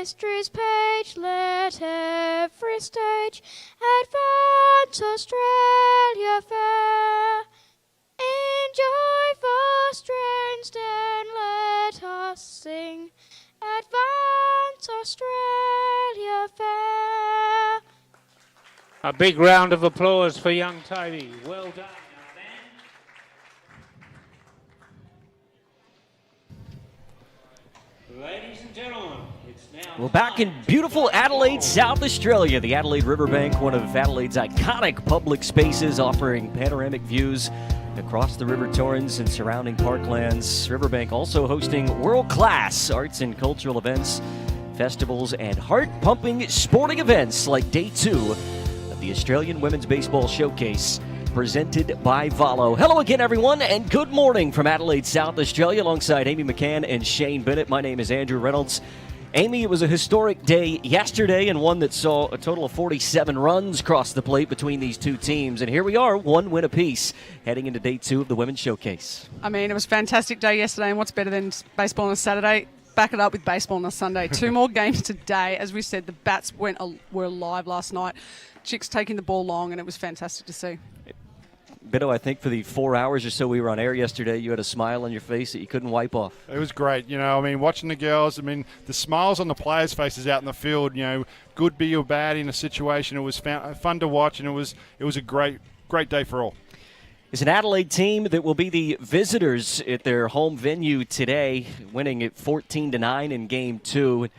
history's page, let every stage advance Australia fair. In joyful strains then let us sing, advance Australia fair. A big round of applause for young Toby. Well done. Ladies and gentlemen, it's now... We're back in beautiful Adelaide, South Australia. The Adelaide Riverbank, one of Adelaide's iconic public spaces, offering panoramic views across the River Torrens and surrounding parklands. Riverbank also hosting world-class arts and cultural events, festivals, and heart-pumping sporting events like Day 2 of the Australian Women's Baseball Showcase, presented by Valo. Hello again, everyone, and good morning from Adelaide, South Australia, alongside Amy McCann and Shane Bennett. My name is Andrew Reynolds. Amy, it was a historic day yesterday, and one that saw a total of 47 runs cross the plate between these two teams. And here we are, one win apiece, heading into Day 2 of the Women's Showcase. I mean, it was a fantastic day yesterday, and what's better than baseball on a Saturday? Back it up with baseball on a Sunday. 2 more games today. As we said, the bats were alive last night. Chicks taking the ball long, and it was fantastic to see. Biddo, I think for the 4 hours or so we were on air yesterday, you had a smile on your face that you couldn't wipe off. It was great. You know, I mean, watching the girls, I mean, the smiles on the players' faces out in the field, you know, good be or bad in a situation. It was fun to watch, and it was a great day for all. It's an Adelaide team that will be the visitors at their home venue today, winning it 14-9 in Game 2.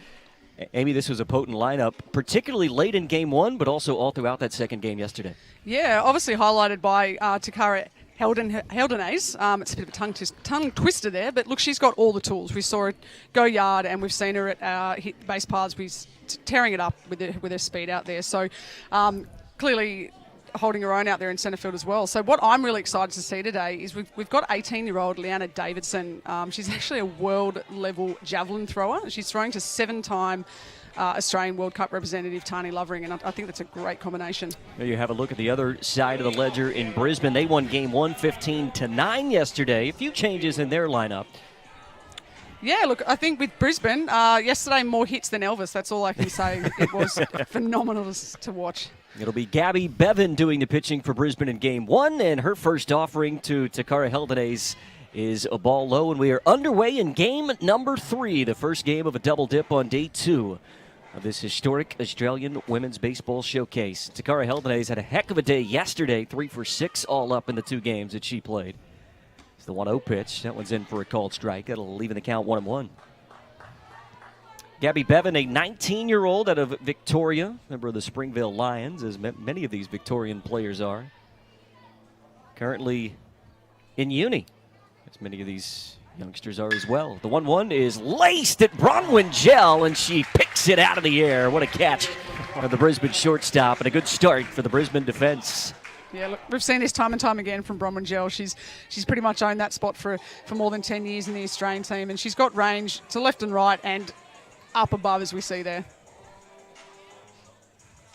Amy, this was a potent lineup, particularly late in Game 1, but also all throughout that second game yesterday. Yeah, obviously highlighted by Takara Heldenays. It's a bit of a tongue twister there, but look, she's got all the tools. We saw her go yard, and we've seen her at hit base paths. We're tearing it up with her speed out there. So clearly holding her own out there in centre field as well. So what I'm really excited to see today is we've got 18-year-old Lyanna Davidson. She's actually a world-level javelin thrower. She's throwing to 7-time Australian World Cup representative Tani Lovering, and I think that's a great combination. There you have a look at the other side of the ledger in Brisbane. They won Game 1 15-9 yesterday. A few changes in their lineup. Yeah, look, I think with Brisbane, yesterday more hits than Elvis. That's all I can say. It was phenomenal to watch. It'll be Gabby Bevin doing the pitching for Brisbane in Game 1, and her first offering to Takara Heldenays is a ball low, and we are underway in Game number 3, the first game of a double dip on Day 2 of this historic Australian Women's Baseball Showcase. Takara Heldenays had a heck of a day yesterday, 3 for 6 all up in the 2 games that she played. It's the 1-0 pitch. That one's in for a called strike. That'll leave in the count 1-1. Gabby Bevin, a 19-year-old out of Victoria, member of the Springvale Lions, as many of these Victorian players are. Currently in uni, as many of these youngsters are as well. The 1-1 is laced at Bronwyn Gell, and she picks it out of the air. What a catch of the Brisbane shortstop, and a good start for the Brisbane defense. Yeah, look, we've seen this time and time again from Bronwyn Gell. She's pretty much owned that spot for more than 10 years in the Australian team, and she's got range to left and right and up above, as we see there.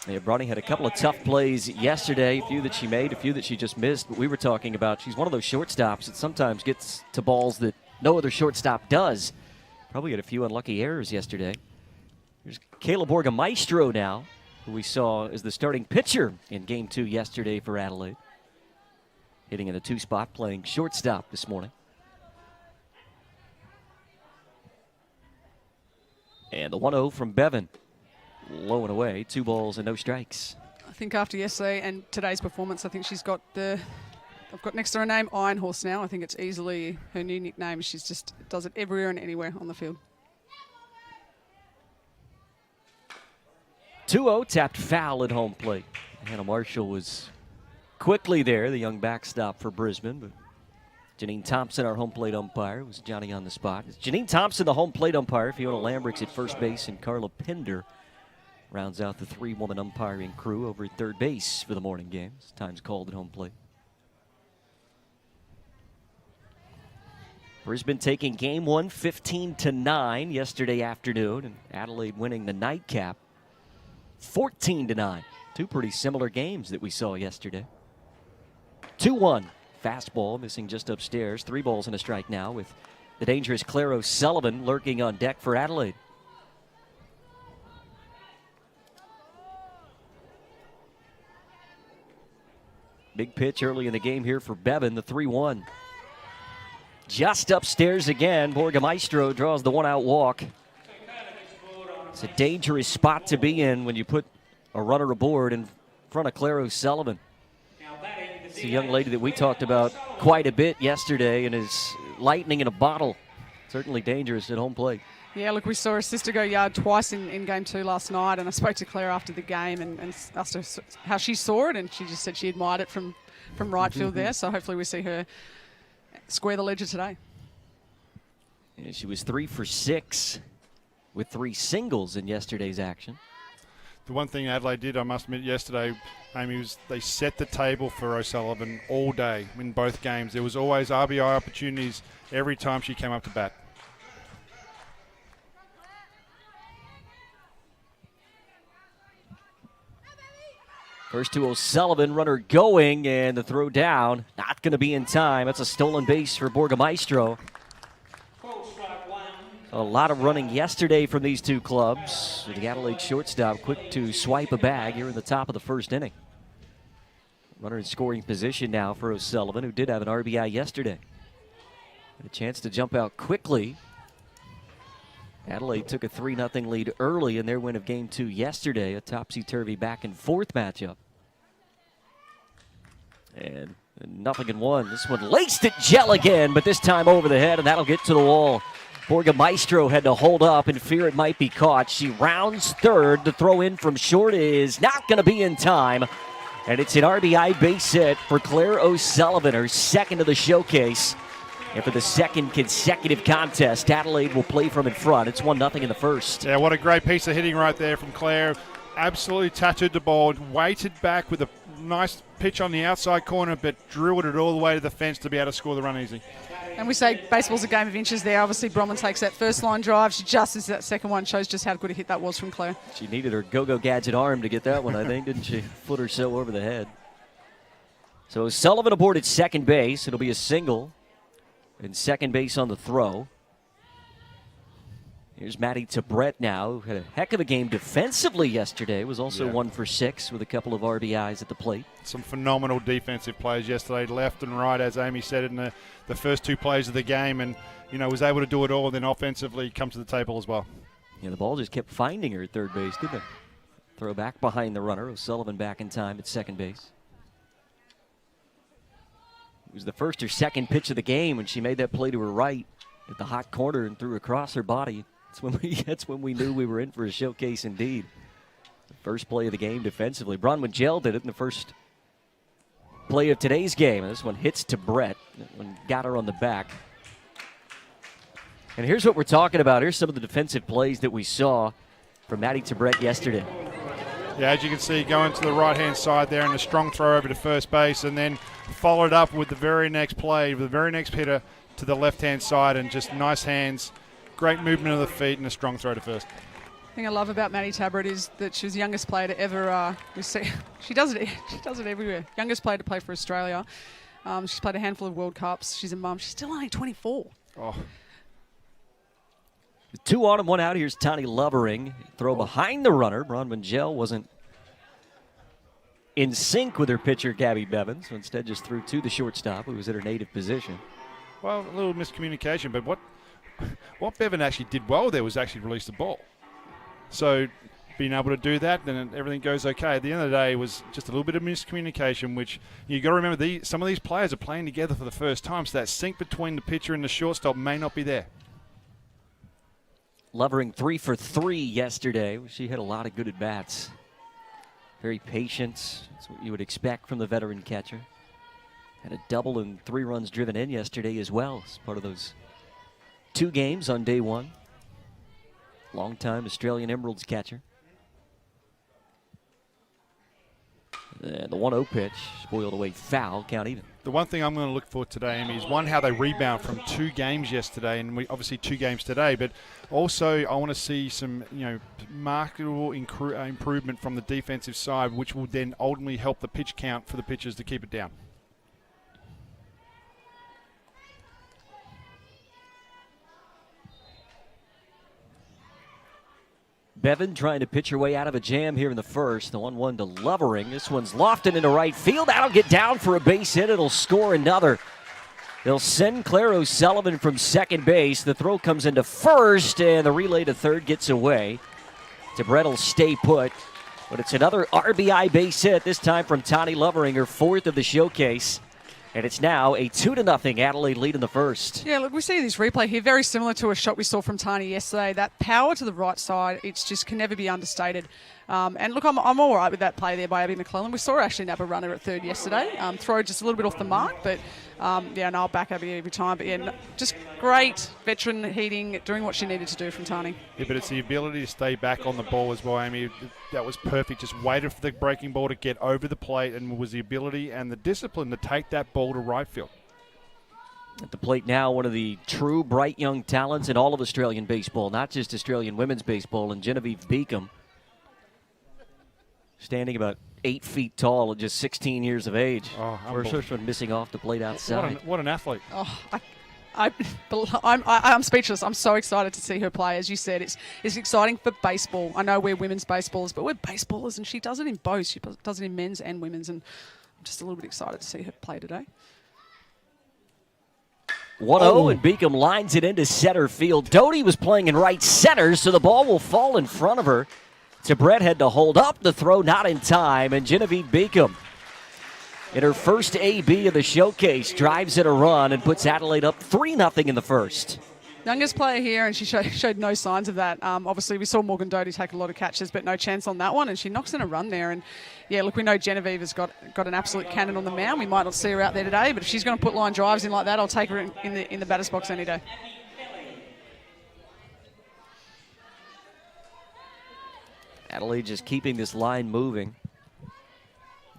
Yeah, Bronny had a couple of tough plays yesterday, a few that she made, a few that she just missed. But we were talking about she's one of those shortstops that sometimes gets to balls that no other shortstop does. Probably had a few unlucky errors yesterday. Here's Caleb Orga Maestro now, who we saw as the starting pitcher in Game 2 yesterday for Adelaide. Hitting in the 2 spot, playing shortstop this morning. And the 1-0 from Bevin. Low and away, 2 balls and no strikes. I think after yesterday and today's performance, I think she's got I've got next to her name Iron Horse now. I think it's easily her new nickname. She's just does it everywhere and anywhere on the field. 2-0, tapped foul at home plate. Hannah Marshall was quickly there, the young backstop for Brisbane, but Janine Thompson, our home plate umpire, was Johnny on the spot. It's Janine Thompson, the home plate umpire. Fiona Lambricks at first base, and Carla Pinder rounds out the 3-woman umpiring crew over at third base for the morning games. Time's called at home plate. Brisbane taking Game 1 15-9 yesterday afternoon, and Adelaide winning the nightcap 14-9. 2 pretty similar games that we saw yesterday. 2-1. Fastball missing just upstairs. 3 balls and a strike now with the dangerous Claire O'Sullivan lurking on deck for Adelaide. Big pitch early in the game here for Bevin, the 3-1. Just upstairs again. Orga Maestro draws the one-out walk. It's a dangerous spot to be in when you put a runner aboard in front of Claire O'Sullivan. It's a young lady that we talked about quite a bit yesterday and is lightning in a bottle. Certainly dangerous at home plate. Yeah, look, we saw her sister go yard twice in Game 2 last night, and I spoke to Claire after the game and asked her how she saw it, and she just said she admired it from right field there, so hopefully we see her square the ledger today. Yeah, she was 3 for 6 with 3 singles in yesterday's action. The one thing Adelaide did, I must admit, yesterday, Amy, was they set the table for O'Sullivan all day in both games. There was always RBI opportunities every time she came up to bat. First to O'Sullivan, runner going, and the throw down. Not going to be in time. That's a stolen base for Orga Maestro. A lot of running yesterday from these two clubs. The Adelaide shortstop quick to swipe a bag here in the top of the first inning. Runner in scoring position now for O'Sullivan, who did have an RBI yesterday. Had a chance to jump out quickly. Adelaide took a 3-0 lead early in their win of Game 2 yesterday, a topsy-turvy back-and-forth matchup. And 0-1. This one laced it gel again, but this time over the head, and that'll get to the wall. Orga Maestro had to hold up and fear it might be caught. She rounds third. The throw in from short is not going to be in time. And it's an RBI base hit for Claire O'Sullivan, her second of the showcase. And for the second consecutive contest, Adelaide will play from in front. It's 1-0 in the first. Yeah, what a great piece of hitting right there from Claire. Absolutely tattooed the ball, waited back with a nice pitch on the outside corner, but drilled it all the way to the fence to be able to score the run easy. And we say baseball's a game of inches there. Obviously, Bronwyn takes that first line drive. She just as that second one shows just how good a hit that was from Claire. She needed her go-go gadget arm to get that one, I think, didn't she? Foot or so over the head. So Sullivan aboard at second base. It'll be a single. And second base on the throw. Here's Maddie Tabrett now, who had a heck of a game defensively yesterday. Was also 1 for 6 with a couple of RBIs at the plate. Some phenomenal defensive plays yesterday, left and right, as Amy said in the first 2 plays of the game, and was able to do it all, and then offensively come to the table as well. Yeah, the ball just kept finding her at third base, didn't it? Throw back behind the runner. O'Sullivan back in time at second base. It was the first or second pitch of the game when she made that play to her right at the hot corner and threw across her body. That's when we knew we were in for a showcase indeed. The first play of the game defensively. Bronwyn Gell did it in the first play of today's game. And this one hits to Brett. That one got her on the back. And here's what we're talking about. Here's some of the defensive plays that we saw from Maddie Tabrett yesterday. Yeah, as you can see, going to the right-hand side there and a strong throw over to first base, and then followed up with the very next play, with the very next hitter to the left-hand side, and just nice hands, great movement of the feet, and a strong throw to first. The thing I love about Maddie Tabrett is that she was the youngest player to ever. She does it. She does it everywhere. Youngest player to play for Australia. She's played a handful of World Cups. She's a mum. She's still only 24. Oh. 2 on and 1 out. Here's Tani Lovering. Throw behind the runner. Bronwyn Gell wasn't in sync with her pitcher, Gabby Bevin, so instead just threw to the shortstop, who was at her native position. Well, a little miscommunication, but what Bevin actually did well there was actually release the ball. So being able to do that, then everything goes okay. At the end of the day, it was just a little bit of miscommunication, which you got to remember, some of these players are playing together for the first time, so that sync between the pitcher and the shortstop may not be there. Lovering 3 for 3 yesterday. She had a lot of good at-bats. Very patient. That's what you would expect from the veteran catcher. Had a double and 3 runs driven in yesterday as well as part of those 2 games on day 1. Longtime Australian Emeralds catcher. And the 1-0 pitch spoiled away foul, count even. The one thing I'm going to look for today, Amy, is one, how they rebound from 2 games yesterday, and we obviously 2 games today, but also I want to see some, marketable improvement from the defensive side, which will then ultimately help the pitch count for the pitchers to keep it down. Bevin trying to pitch her way out of a jam here in the first. The 1-1 to Lovering. This one's lofted into right field. That'll get down for a base hit. It'll score another. They'll send Claire O'Sullivan from second base. The throw comes into first, and the relay to third gets away. Brett will stay put, but it's another RBI base hit, this time from Tani Lovering, her fourth of the showcase. And it's now a 2-0 Adelaide lead in the first. Yeah, look, we see this replay here, very similar to a shot we saw from Tani yesterday. That power to the right side, it's just can never be understated. And look, I'm all right with that play there by Abby McClellan. We saw her actually nab a runner at third yesterday. Throw just a little bit off the mark, but yeah, no, I'll back Abby every time. But yeah, just great veteran heating, doing what she needed to do from Tani. Yeah, but it's the ability to stay back on the ball as well, Amy. That was perfect. Just waited for the breaking ball to get over the plate, and was the ability and the discipline to take that ball to right field. At the plate now, one of the true bright young talents in all of Australian baseball, not just Australian women's baseball, and Genevieve Beacom. Standing about 8 feet tall at just 16 years of age. Oh, first one missing off the plate outside. What an athlete. Oh, I'm speechless. I'm so excited to see her play. As you said, it's exciting for baseball. I know we're women's baseballers, but we're baseballers, and she does it in both. She does it in men's and women's, and I'm just a little bit excited to see her play today. 1-0, and Beacom lines it into center field. Doty was playing in right center, so the ball will fall in front of her. Brett had to hold up the throw, not in time, and Genevieve Beacom, in her first AB of the showcase, drives in a run and puts Adelaide up 3-0 in the first. Youngest player here, and she showed no signs of that. Obviously, we saw Morgan Doty take a lot of catches, but no chance on that one, and she knocks in a run there. And yeah, look, we know Genevieve has got an absolute cannon on the mound. We might not see her out there today, but if she's going to put line drives in like that, I'll take her in the batter's box any day. Adelaide just keeping this line moving.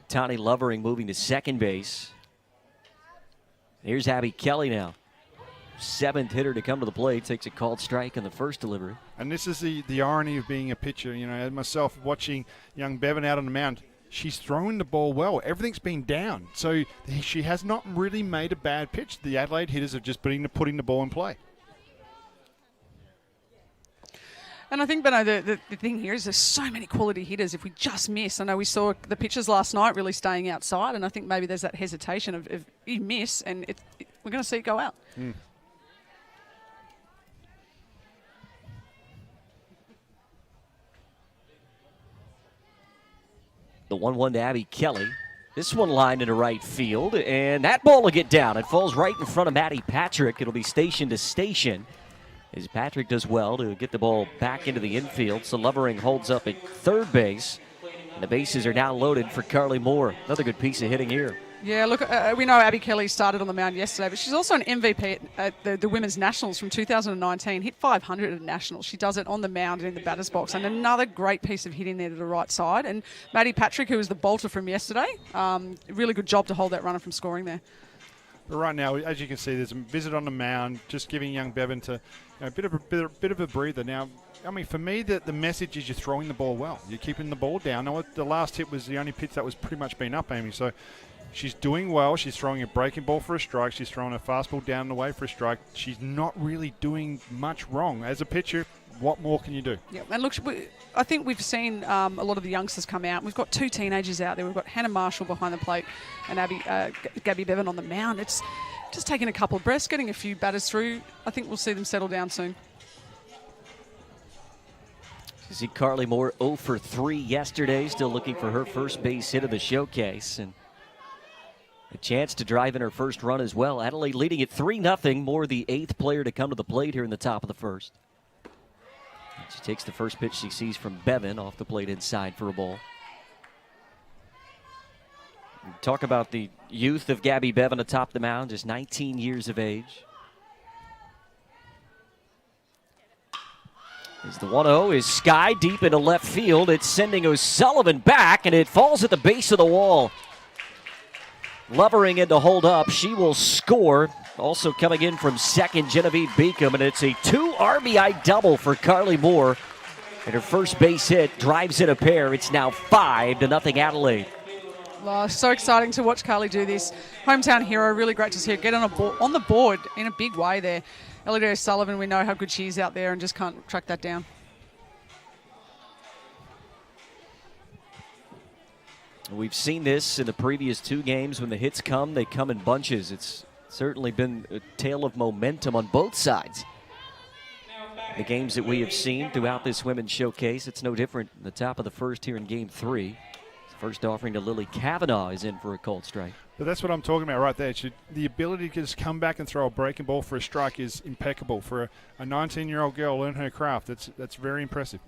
Tani Lovering moving to second base. Here's Abby Kelly now. Seventh hitter to come to the plate. Takes a called strike in the first delivery. And this is the irony of being a pitcher. You know, myself watching young Bevin out on the mound, she's throwing the ball well. Everything's been down. So she has not really made a bad pitch. The Adelaide hitters are just putting the ball in play. And I think, Benno, the thing here is there's so many quality hitters. If we just miss, I know we saw the pitchers last night really staying outside, and I think maybe there's that hesitation of if you miss, and we're going to see it go out. Mm. The 1-1 to Abby Kelly. This one lined into right field, and that ball will get down. It falls right in front of Maddie Patrick. It'll be station to station, as Patrick does well to get the ball back into the infield. So Lovering holds up at third base, and the bases are now loaded for Carly Moore. Another good piece of hitting here. Yeah, look, we know Abby Kelly started on the mound yesterday, but she's also an MVP at the Women's Nationals from 2019. Hit 500 at Nationals. She does it on the mound and in the batter's box. And another great piece of hitting there to the right side. And Maddie Patrick, who was the bolter from yesterday, really good job to hold that runner from scoring there. But right now, as you can see, there's a visit on the mound, just giving young Bevin to a bit of a breather. Now, I mean, for me, the message is you're throwing the ball well. You're keeping the ball down. Now, the last hit was the only pitch that was pretty much been up, Amy. So she's doing well. She's throwing a breaking ball for a strike. She's throwing a fastball down and away for a strike. She's not really doing much wrong. As a pitcher, what more can you do? Yeah, and look, I think we've seen a lot of the youngsters come out. We've got two teenagers out there. We've got Hannah Marshall behind the plate and Gabby Bevin on the mound. It's just taking a couple of breaths, getting a few batters through. I think we'll see them settle down soon. You see Carly Moore 0 for 3 yesterday, still looking for her first base hit of the showcase, and a chance to drive in her first run as well. Adelaide leading it 3-0. Moore, the 8th player to come to the plate here in the top of the first. She takes the first pitch she sees from Bevin off the plate inside for a ball. Talk about the youth of Gabby Bevin atop the mound, just 19 years of age. As the 1-0 is sky deep into left field. It's sending O'Sullivan back, and it falls at the base of the wall. Lovering in to hold up. She will score. Also coming in from second, Genevieve Beacom, and it's a 2 RBI double for Carly Moore. And her first base hit drives in a pair. It's now 5-0 Adelaide. Oh, so exciting to watch Carly do this. Hometown hero, really great to see her get on the board in a big way there. Elliot O'Sullivan, we know how good she is out there and just can't track that down. We've seen this in the previous 2 games. When the hits come, they come in bunches. It's certainly been a tale of momentum on both sides. The games that we have seen throughout this women's showcase, it's no different. The top of the first here in Game 3. First offering to Lily Kavanaugh is in for a cold strike. But that's what I'm talking about right there. The ability to just come back and throw a breaking ball for a strike is impeccable. For a 19-year-old girl, learn her craft. That's very impressive.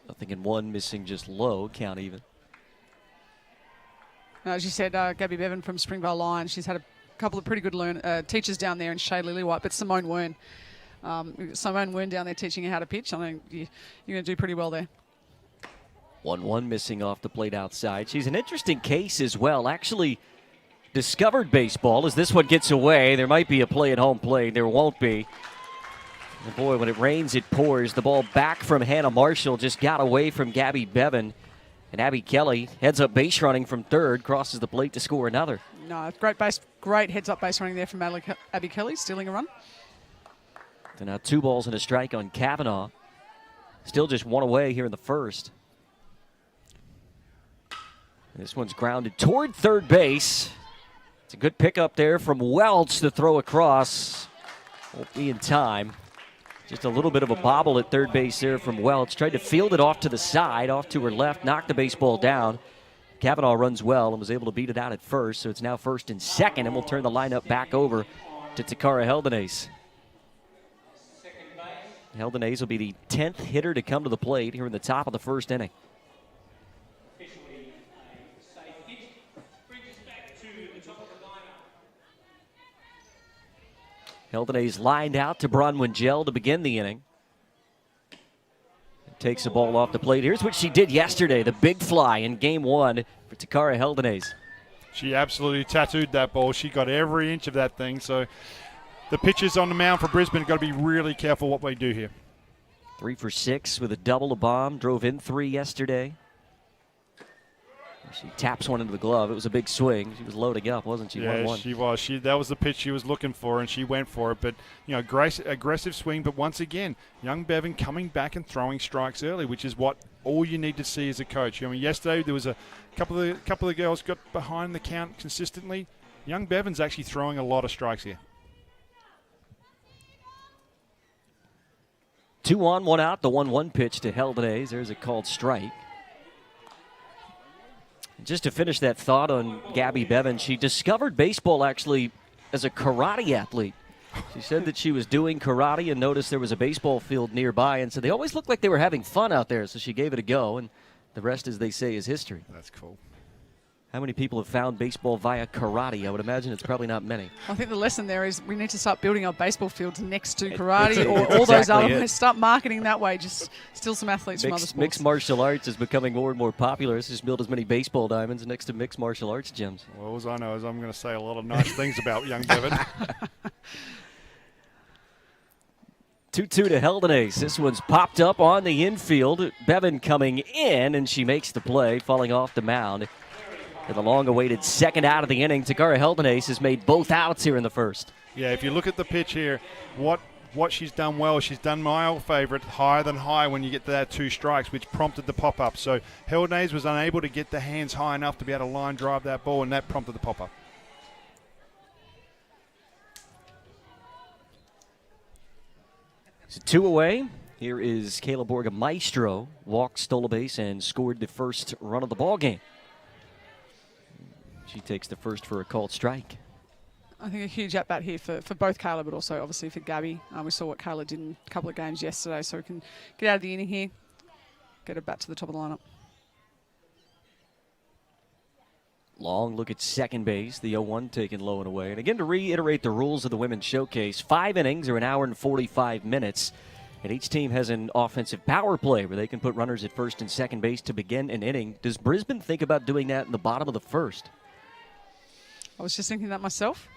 Nothing in 1, missing just low, count even. As you said, Gabby Bevin from Springvale Lions, she's had a couple of pretty good teachers down there in Shay Lillywhite, but Simone Wern. Simone Wern down there teaching her how to pitch. I think you're going to do pretty well there. 1-1 missing off the plate outside. She's an interesting case as well. Actually discovered baseball as this one gets away. There might be a play at home plate. There won't be. And boy, when it rains, it pours. The ball back from Hannah Marshall just got away from Gabby Bevin. And Abby Kelly heads up base running from third, crosses the plate to score another. No, great heads up base running there from Abby Kelly, stealing a run. So now 2 balls and a strike on Kavanaugh. Still just 1 away here in the first. This one's grounded toward third base. It's a good pickup there from Welch to throw across. Won't be in time. Just a little bit of a bobble at third base there from Welch. Tried to field it off to the side, off to her left, knocked the baseball down. Kavanaugh runs well and was able to beat it out at first, so it's now first and second, and we'll turn the lineup back over to Takara Heldenays. Heldenays will be the 10th hitter to come to the plate here in the top of the first inning. Heldenays lined out to Bronwyn Gell to begin the inning. Takes the ball off the plate. Here's what she did yesterday, the big fly in Game 1 for Takara Heldenays. She absolutely tattooed that ball. She got every inch of that thing. So the pitchers on the mound for Brisbane got to be really careful what they do here. 3 for 6 with a double, a bomb. Drove in 3 yesterday. She taps one into the glove. It was a big swing. She was loading up, wasn't she? Yeah, 1-1. she was. That was the pitch she was looking for, and she went for it. But, aggressive swing. But once again, young Bevin coming back and throwing strikes early, which is what all you need to see as a coach. I mean, yesterday there was a couple of girls got behind the count consistently. Young Bevin's actually throwing a lot of strikes here. 2 on, 1 out. The 1-1 pitch to Heldenays. There's a called strike. Just to finish that thought on Gabby Bevin, she discovered baseball actually as a karate athlete. She said that she was doing karate and noticed there was a baseball field nearby and said they always looked like they were having fun out there, so she gave it a go, and the rest, as they say, is history. That's cool. How many people have found baseball via karate? I would imagine it's probably not many. I think the lesson there is we need to start building our baseball fields next to karate or it's all those exactly other. it. Start marketing that way. Just steal some athletes from other sports. Mixed martial arts is becoming more and more popular. Let's just build as many baseball diamonds next to mixed martial arts gyms. Well, all I know is I'm going to say a lot of nice things about young Bevin. 2-2 to Heldenays. This one's popped up on the infield. Bevin coming in, and she makes the play, falling off the mound. And the long-awaited second out of the inning, Takara Heldenays has made both outs here in the first. Yeah, if you look at the pitch here, what she's done well, she's done my old favourite, higher than high when you get to that 2 strikes, which prompted the pop-up. So Heldenays was unable to get the hands high enough to be able to line drive that ball, and that prompted the pop-up. So 2 away. Here is Kayla Orga. Maestro walked, stole a base, and scored the first run of the ball game. She takes the first for a called strike. I think a huge at-bat here for both Kayla, but also obviously for Gabby. We saw what Kayla did in a couple of games yesterday, so we can get out of the inning here, get her back to the top of the lineup. Long look at second base, the 0-1 taken low and away. And again, to reiterate the rules of the Women's Showcase, 5 innings are an hour and 45 minutes. And each team has an offensive power play where they can put runners at first and second base to begin an inning. Does Brisbane think about doing that in the bottom of the first? I was just thinking that myself.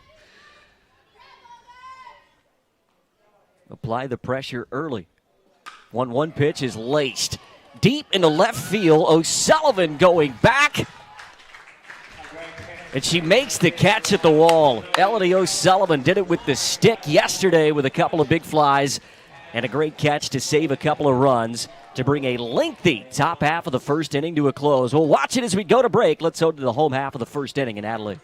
Apply the pressure early. 1-1 pitch is laced deep into left field. O'Sullivan going back. And she makes the catch at the wall. Elodie O'Sullivan did it with the stick yesterday with a couple of big flies and a great catch to save a couple of runs. to bring a lengthy top half of the first inning to a close. We'll watch it as we go to break. Let's go to the home half of the first inning in Adelaide.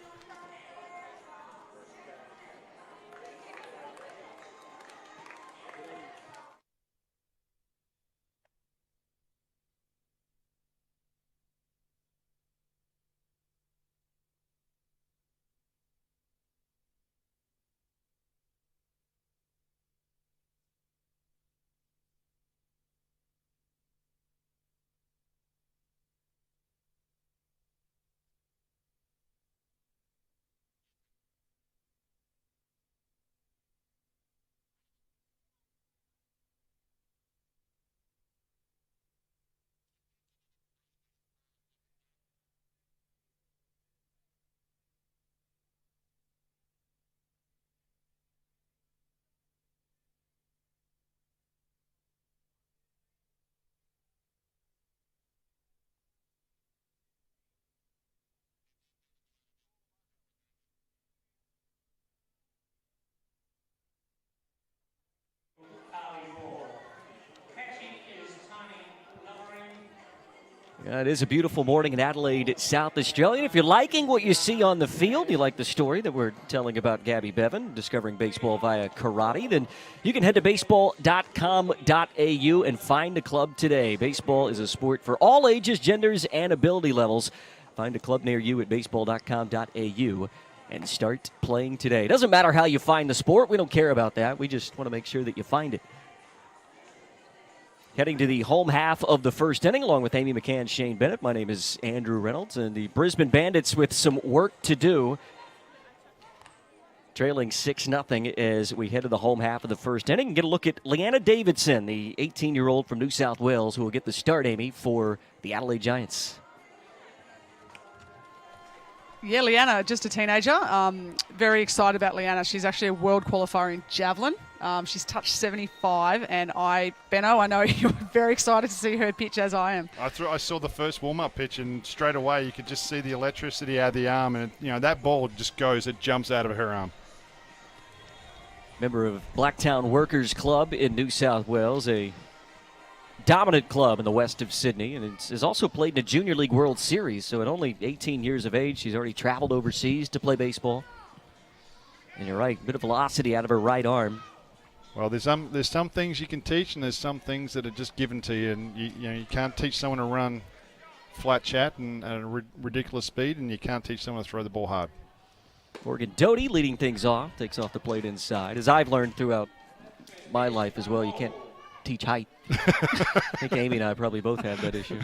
It is a beautiful morning in Adelaide, South Australia. If you're liking what you see on the field, you like the story that we're telling about Gabby Bevin, discovering baseball via karate, then you can head to baseball.com.au and find a club today. Baseball is a sport for all ages, genders, and ability levels. Find a club near you at baseball.com.au and start playing today. It doesn't matter how you find the sport. We don't care about that. We just want to make sure that you find it. Heading to the home half of the first inning, along with Amy McCann, Shane Bennett. My name is Andrew Reynolds, and the Brisbane Bandits with some work to do. Trailing 6-0 as we head to the home half of the first inning and get a look at Lyanna Davidson, the 18-year-old from New South Wales, who will get the start, Amy, for the Adelaide Giants. Yeah, Lyanna, just a teenager. Very excited about Lyanna. She's actually a world qualifier in javelin. She's touched 75, and Benno, I know you're very excited to see her pitch as I am. I saw the first warm-up pitch, and straight away you could just see the electricity out of the arm, and that ball just goes, it jumps out of her arm. Member of Blacktown Workers Club in New South Wales, a dominant club in the west of Sydney, and has also played in a Junior League World Series. So at only 18 years of age, she's already traveled overseas to play baseball. And you're right, a bit of velocity out of her right arm. Well, there's some things you can teach, and there's some things that are just given to you. And you can't teach someone to run flat chat and at a ridiculous speed, and you can't teach someone to throw the ball hard. Morgan Doty leading things off, takes off the plate inside. As I've learned throughout my life as well, you can't teach height. I think Amy and I probably both have that issue.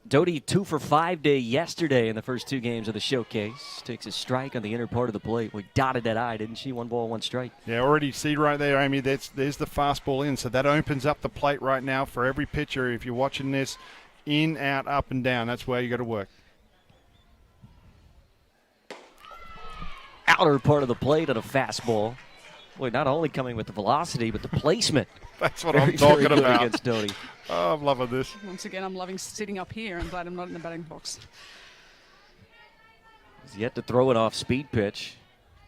Doty 2 for 5 day yesterday in the first two games of the showcase. Takes a strike on the inner part of the plate. We dotted that I, didn't she? 1 ball, 1 strike. Yeah, already see right there, Amy, there's the fastball in. So that opens up the plate right now for every pitcher. If you're watching this, in, out, up, and down, that's where you got to work. Outer part of the plate on a fastball. Boy, not only coming with the velocity, but the placement. That's what I'm talking about. Against Doty. Oh, I'm loving this. Once again, I'm loving sitting up here. I'm glad I'm not in the batting box. He's yet to throw an off-speed pitch.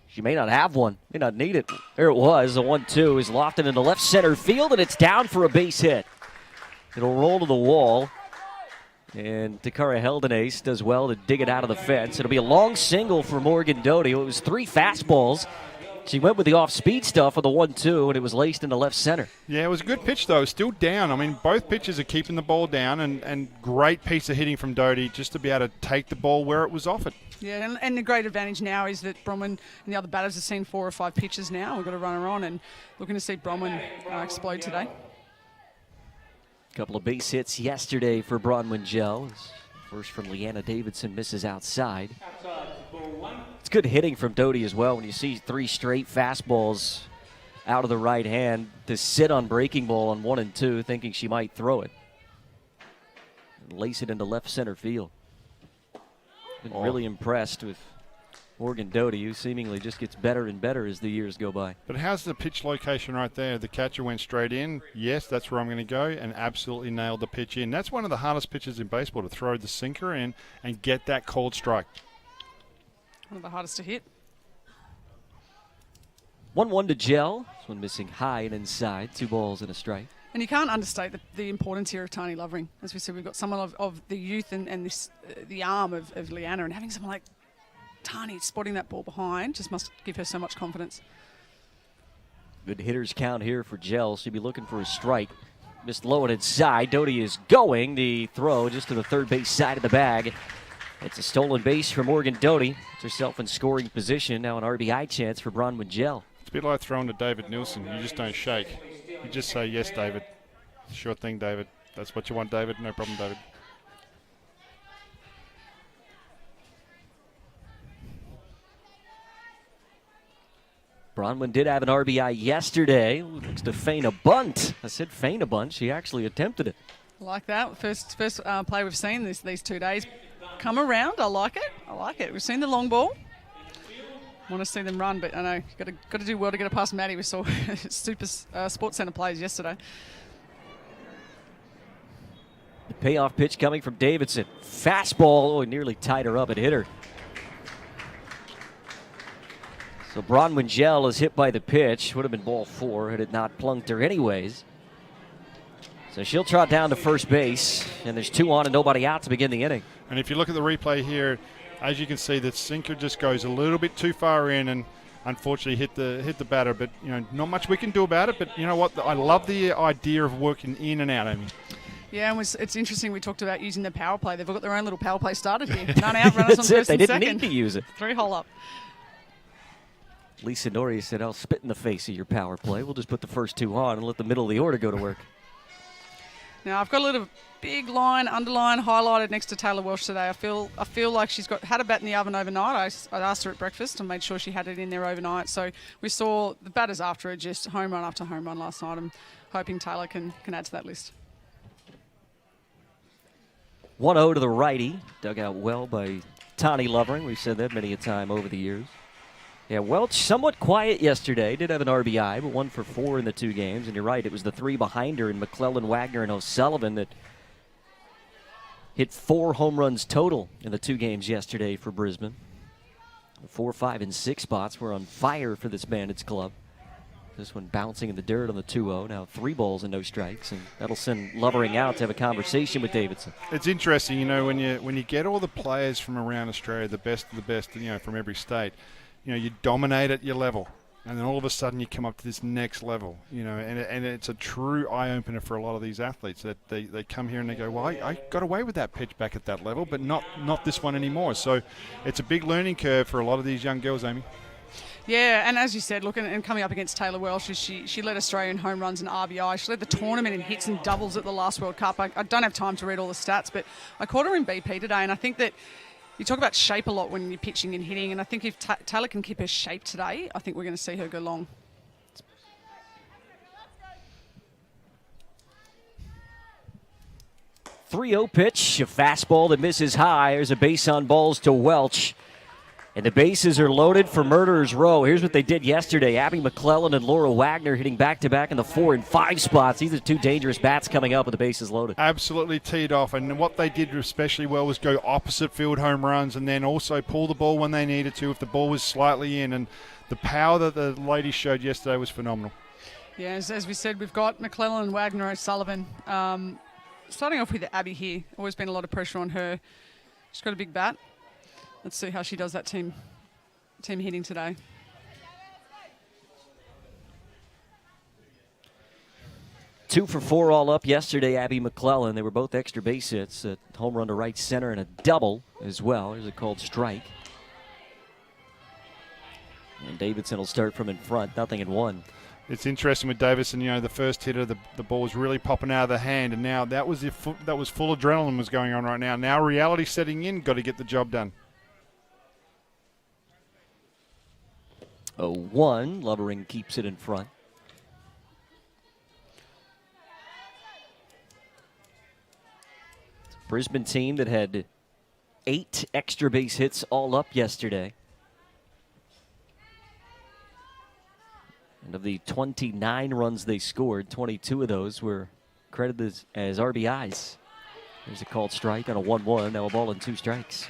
She may not have one, may not need it. There it was, the 1-2 is lofted into left center field, and it's down for a base hit. It'll roll to the wall, and Takara Heldenace does well to dig it out of the fence. It'll be a long single for Morgan Doty. It was 3 fastballs. She went with the off-speed stuff with the 1-2, and it was laced into left center. Yeah, it was a good pitch, though. Still down. I mean, both pitchers are keeping the ball down, and great piece of hitting from Doty just to be able to take the ball where it was offered. Yeah, and the great advantage now is that Bronwyn and the other batters have seen 4 or 5 pitches now. We've got a runner on, and looking to see Bronwyn explode today. A couple of base hits yesterday for Bronwyn Gell. First from Lyanna Davidson, misses outside. It's good hitting from Doty as well when you see 3 straight fastballs out of the right hand to sit on breaking ball on 1 and 2, thinking she might throw it. And lace it into left center field. Been really impressed with Morgan Doty, who seemingly just gets better and better as the years go by. But how's the pitch location right there? The catcher went straight in. Yes, that's where I'm going to go, and absolutely nailed the pitch in. That's one of the hardest pitches in baseball, to throw the sinker in and get that cold strike. One of the hardest to hit. 1-1 to Gel. This one missing high and inside. 2 balls and a strike. And you can't understate the importance here of Tani Lovering. As we said, we've got someone of the youth and this the arm of Lyanna, and having someone like Tani spotting that ball behind just must give her so much confidence. Good hitters count here for Gel. She'll be looking for a strike. Missed low and inside. Doty is going. The throw just to the third base side of the bag. It's a stolen base from Morgan Doty. It's herself in scoring position. Now an RBI chance for Bronwyn Gel. It's a bit like throwing to David Nielsen. You just don't shake. You just say, yes, David. Sure thing, David. That's what you want, David. No problem, David. Bronwyn did have an RBI yesterday. Looks to feign a bunt. I said feign a bunt. She actually attempted it. I like that. First play we've seen these 2 days come around. I like it. I like it. We've seen the long ball. Want to see them run, but I know you've got to do well to get it past Maddie. We saw super Sports Centre plays yesterday. The payoff pitch coming from Davidson. Fastball. Oh, he nearly tied her up and hit her. So Bronwyn Gel is hit by the pitch. Would have been ball 4 had it not plunked her anyways. So she'll trot down to first base, and there's 2 on and nobody out to begin the inning. And if you look at the replay here, as you can see, the sinker just goes a little bit too far in and unfortunately hit the batter. But, you know, not much we can do about it. But you know what? I love the idea of working in and out, Amy. Yeah, and it's interesting we talked about using the power play. They've got their own little power play started here. None out, runners on That's it. first They and didn't second. need to use it. 3 hole up. Lisa Nori said, I'll spit in the face of your power play. We'll just put the first 2 on and let the middle of the order go to work. Now I've got a little big line, underline, highlighted next to Taylor Welsh today. I feel like she's had a bat in the oven overnight. I asked her at breakfast and made sure she had it in there overnight. So we saw the batters after her just home run after home run last night. I'm hoping Taylor can add to that list. 1-0 to the righty. Dug out well by Tani Lovering. We've said that many a time over the years. Yeah, Welch somewhat quiet yesterday. Did have an RBI, but 1 for 4 in the 2 games. And you're right, it was the 3 behind her in McClellan, Wagner, and O'Sullivan that hit 4 home runs total in the 2 games yesterday for Brisbane. The 4, 5, and 6 spots were on fire for this Bandits club. This one bouncing in the dirt on the 2-0. Now 3 balls and no strikes, and that'll send Lovering out to have a conversation with Davidson. It's interesting, you know, when you get all the players from around Australia, the best of the best, you know, from every state. You know, you dominate at your level, and then all of a sudden you come up to this next level, you know, and it's a true eye-opener for a lot of these athletes that they come here and they go, well, I got away with that pitch back at that level, but not this one anymore. So it's a big learning curve for a lot of these young girls, Amy. Yeah, and as you said, look, and coming up against Taylor Welsh, she led Australia in home runs and RBI. She led the tournament in hits and doubles at the last World Cup. I don't have time to read all the stats, but I caught her in BP today, and I think that you talk about shape a lot when you're pitching and hitting, and I think if Taylor can keep her shape today, I think we're going to see her go long. .30 pitch, a fastball that misses high. There's a base on balls to Welch. And the bases are loaded for Murderers Row. Here's what they did yesterday. Abby McClellan and Laurel Wagner hitting back-to-back in the 4 and 5 spots. These are 2 dangerous bats coming up with the bases loaded. Absolutely teed off. And what they did especially well was go opposite field home runs and then also pull the ball when they needed to if the ball was slightly in. And the power that the ladies showed yesterday was phenomenal. Yeah, as we said, we've got McClellan, Wagner, O'Sullivan. Starting off with Abby here. Always been a lot of pressure on her. She's got a big bat. Let's see how she does that team hitting today. Two for 4 all up yesterday, Abby McClellan. They were both extra base hits, a home run to right center and a double as well. There's a called strike. And Davidson will start from in front, 0-1. It's interesting with Davidson, you know, the first hitter, the ball was really popping out of the hand, and now that was full adrenaline was going on right now. Now reality setting in, got to get the job done. 0-1, Lovering keeps it in front. It's a Brisbane team that had 8 extra base hits all up yesterday. And of the 29 runs they scored, 22 of those were credited as RBIs. There's a called strike on a 1-1, now a ball and 2 strikes.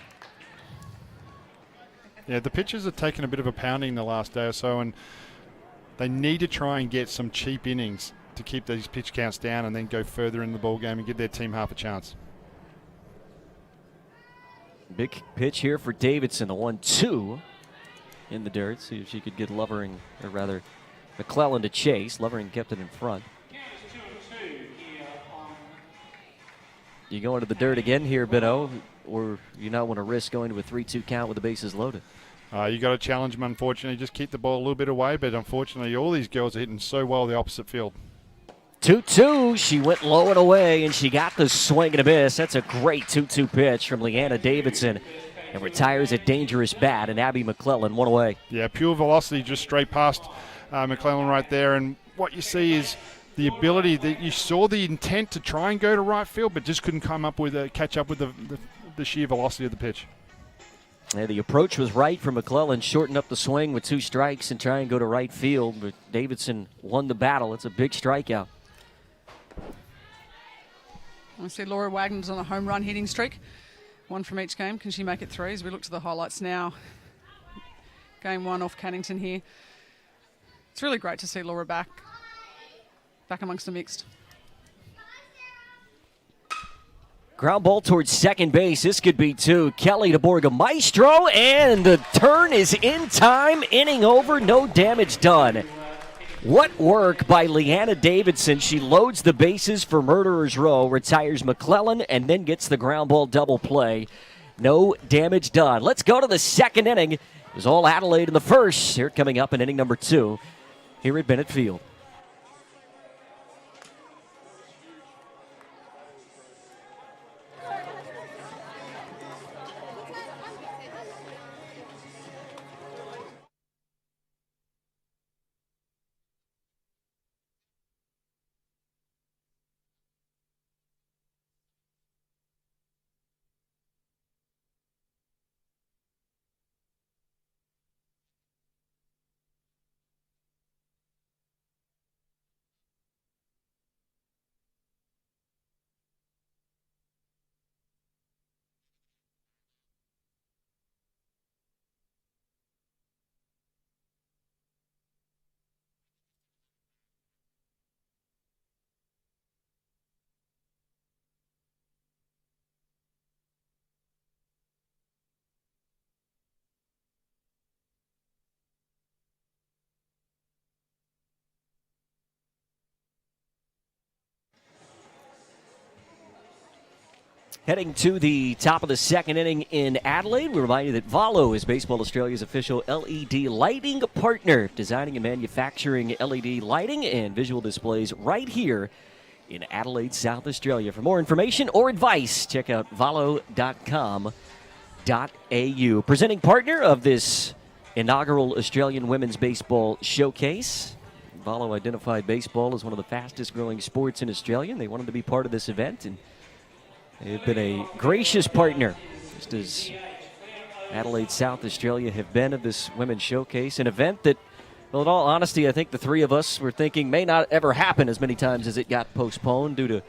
Yeah, the pitchers have taken a bit of a pounding the last day or so, and They need to try and get some cheap innings to keep these pitch counts down and then go further in the ball game and give their team half a chance. Big pitch here for Davidson, the 1-2 in the dirt. See if she could get Lovering, or rather McClellan, to chase. Lovering kept it in front. You go into the dirt again here, Beno, or you not want to risk going to a 3-2 count with the bases loaded? You got to challenge them, unfortunately. Just keep the ball a little bit away, but unfortunately all these girls are hitting so well the opposite field. 2-2. She went low and away, and she got the swing and a miss. That's a great 2-2 pitch from Lyanna Davidson, and retires a dangerous bat. And Abby McClellan, one away. Yeah, pure velocity just straight past McClellan right there. And what you see is the ability that you saw the intent to try and go to right field, but just couldn't come up with catch up with the sheer velocity of the pitch. Yeah, the approach was right for McClellan, shorten up the swing with 2 strikes and try and go to right field. But Davidson won the battle. It's a big strikeout. I see Laurel Wagner's on a home run hitting streak. 1 from each game. Can she make it 3? As we look to the highlights now. Game 1 off Cannington here. It's really great to see Laura back amongst the mixed. Ground ball towards second base. This could be 2. Kelly to Orga. Maestro, and the turn is in time. Inning over, no damage done. What work by Lyanna Davidson. She loads the bases for Murderer's Row, retires McClellan, and then gets the ground ball double play. No damage done. Let's go to the second inning. It was all Adelaide in the first. Here coming up in inning number 2 here at Bennett Field. Heading to the top of the second inning in Adelaide, we remind you that Valo is Baseball Australia's official LED lighting partner, designing and manufacturing LED lighting and visual displays right here in Adelaide, South Australia. For more information or advice, check out valo.com.au. Presenting partner of this inaugural Australian Women's Baseball Showcase. Valo identified baseball as one of the fastest growing sports in Australia, and they wanted to be part of this event, and they've been a gracious partner, just as Adelaide, South Australia have been of this Women's Showcase, an event that, well, in all honesty, I think the 3 of us were thinking may not ever happen as many times as it got postponed due to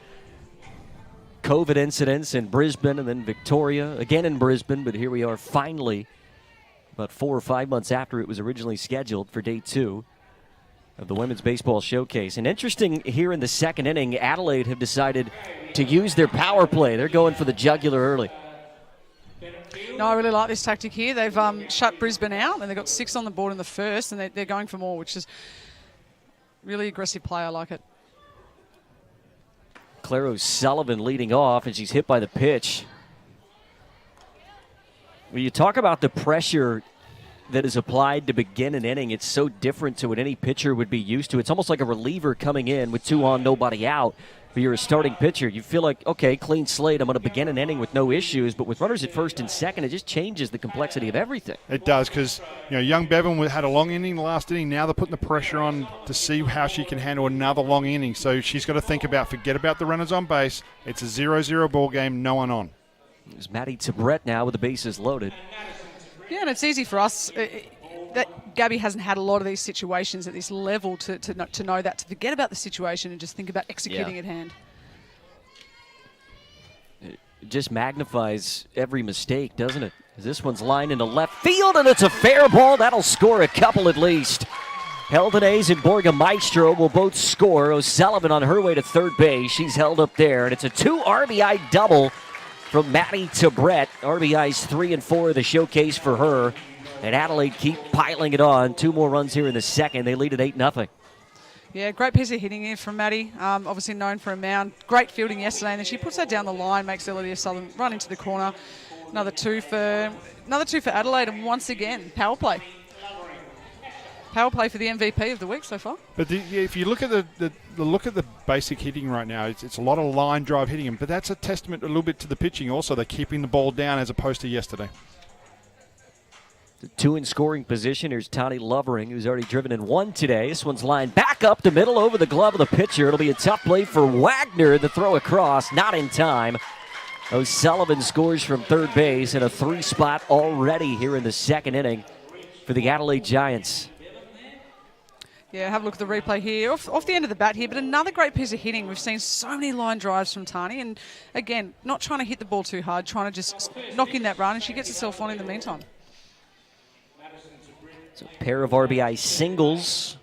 COVID incidents in Brisbane and then Victoria, again in Brisbane, but here we are finally about 4 or 5 months after it was originally scheduled for day 2 of the Women's Baseball Showcase. And interesting here in the second inning, Adelaide have decided to use their power play. They're going for the jugular early. No, I really like this tactic here. They've shut Brisbane out, and they've got 6 on the board in the first, and they're going for more, which is really aggressive play. I like it. Claire O'Sullivan leading off, and she's hit by the pitch. When you talk about the pressure that is applied to begin an inning, it's so different to what any pitcher would be used to. It's almost like a reliever coming in with 2 on, nobody out. But you're a starting pitcher. You feel like, okay, clean slate, I'm going to begin an inning with no issues. But with runners at first and second, it just changes the complexity of everything. It does, because young Bevin had a long inning the last inning. Now they're putting the pressure on to see how she can handle another long inning. So she's got to think about, forget about the runners on base. It's a 0-0 ball game, no one on. There's Maddie Tabret now with the bases loaded. Yeah, and it's easy for us. That Gabby hasn't had a lot of these situations at this level to know that, to forget about the situation and just think about executing at hand. It just magnifies every mistake, doesn't it? This one's lined into left field, and it's a fair ball. That'll score a couple at least. Heldenays and Orga Maestro will both score. O'Sullivan on her way to third base. She's held up there, and it's a 2 RBI double from Maddie to Brett. RBIs 3 and 4 of the showcase for her. And Adelaide keep piling it on. 2 more runs here in the second. They lead at 8-0. Yeah, great piece of hitting here from Maddie. Obviously known for a mound. Great fielding yesterday, and then she puts that down the line, makes Elodie Sullivan run into the corner. Another two for Adelaide, and once again, power play. Power play for the MVP of the week so far. But if you look at the basic hitting right now, it's a lot of line drive hitting, but that's a testament a little bit to the pitching. Also, they're keeping the ball down as opposed to yesterday. The 2 in scoring position. Here's Tani Lovering, who's already driven in 1 today. This one's lined back up the middle over the glove of the pitcher. It'll be a tough play for Wagner. The throw across, not in time. O'Sullivan scores from third base in a 3-spot already here in the second inning for the Adelaide Giants. Yeah, have a look at the replay here. Off the end of the bat here, but another great piece of hitting. We've seen so many line drives from Tani, and again, not trying to hit the ball too hard, trying to just knock in that run, and she gets herself on in the meantime. So a pair of RBI singles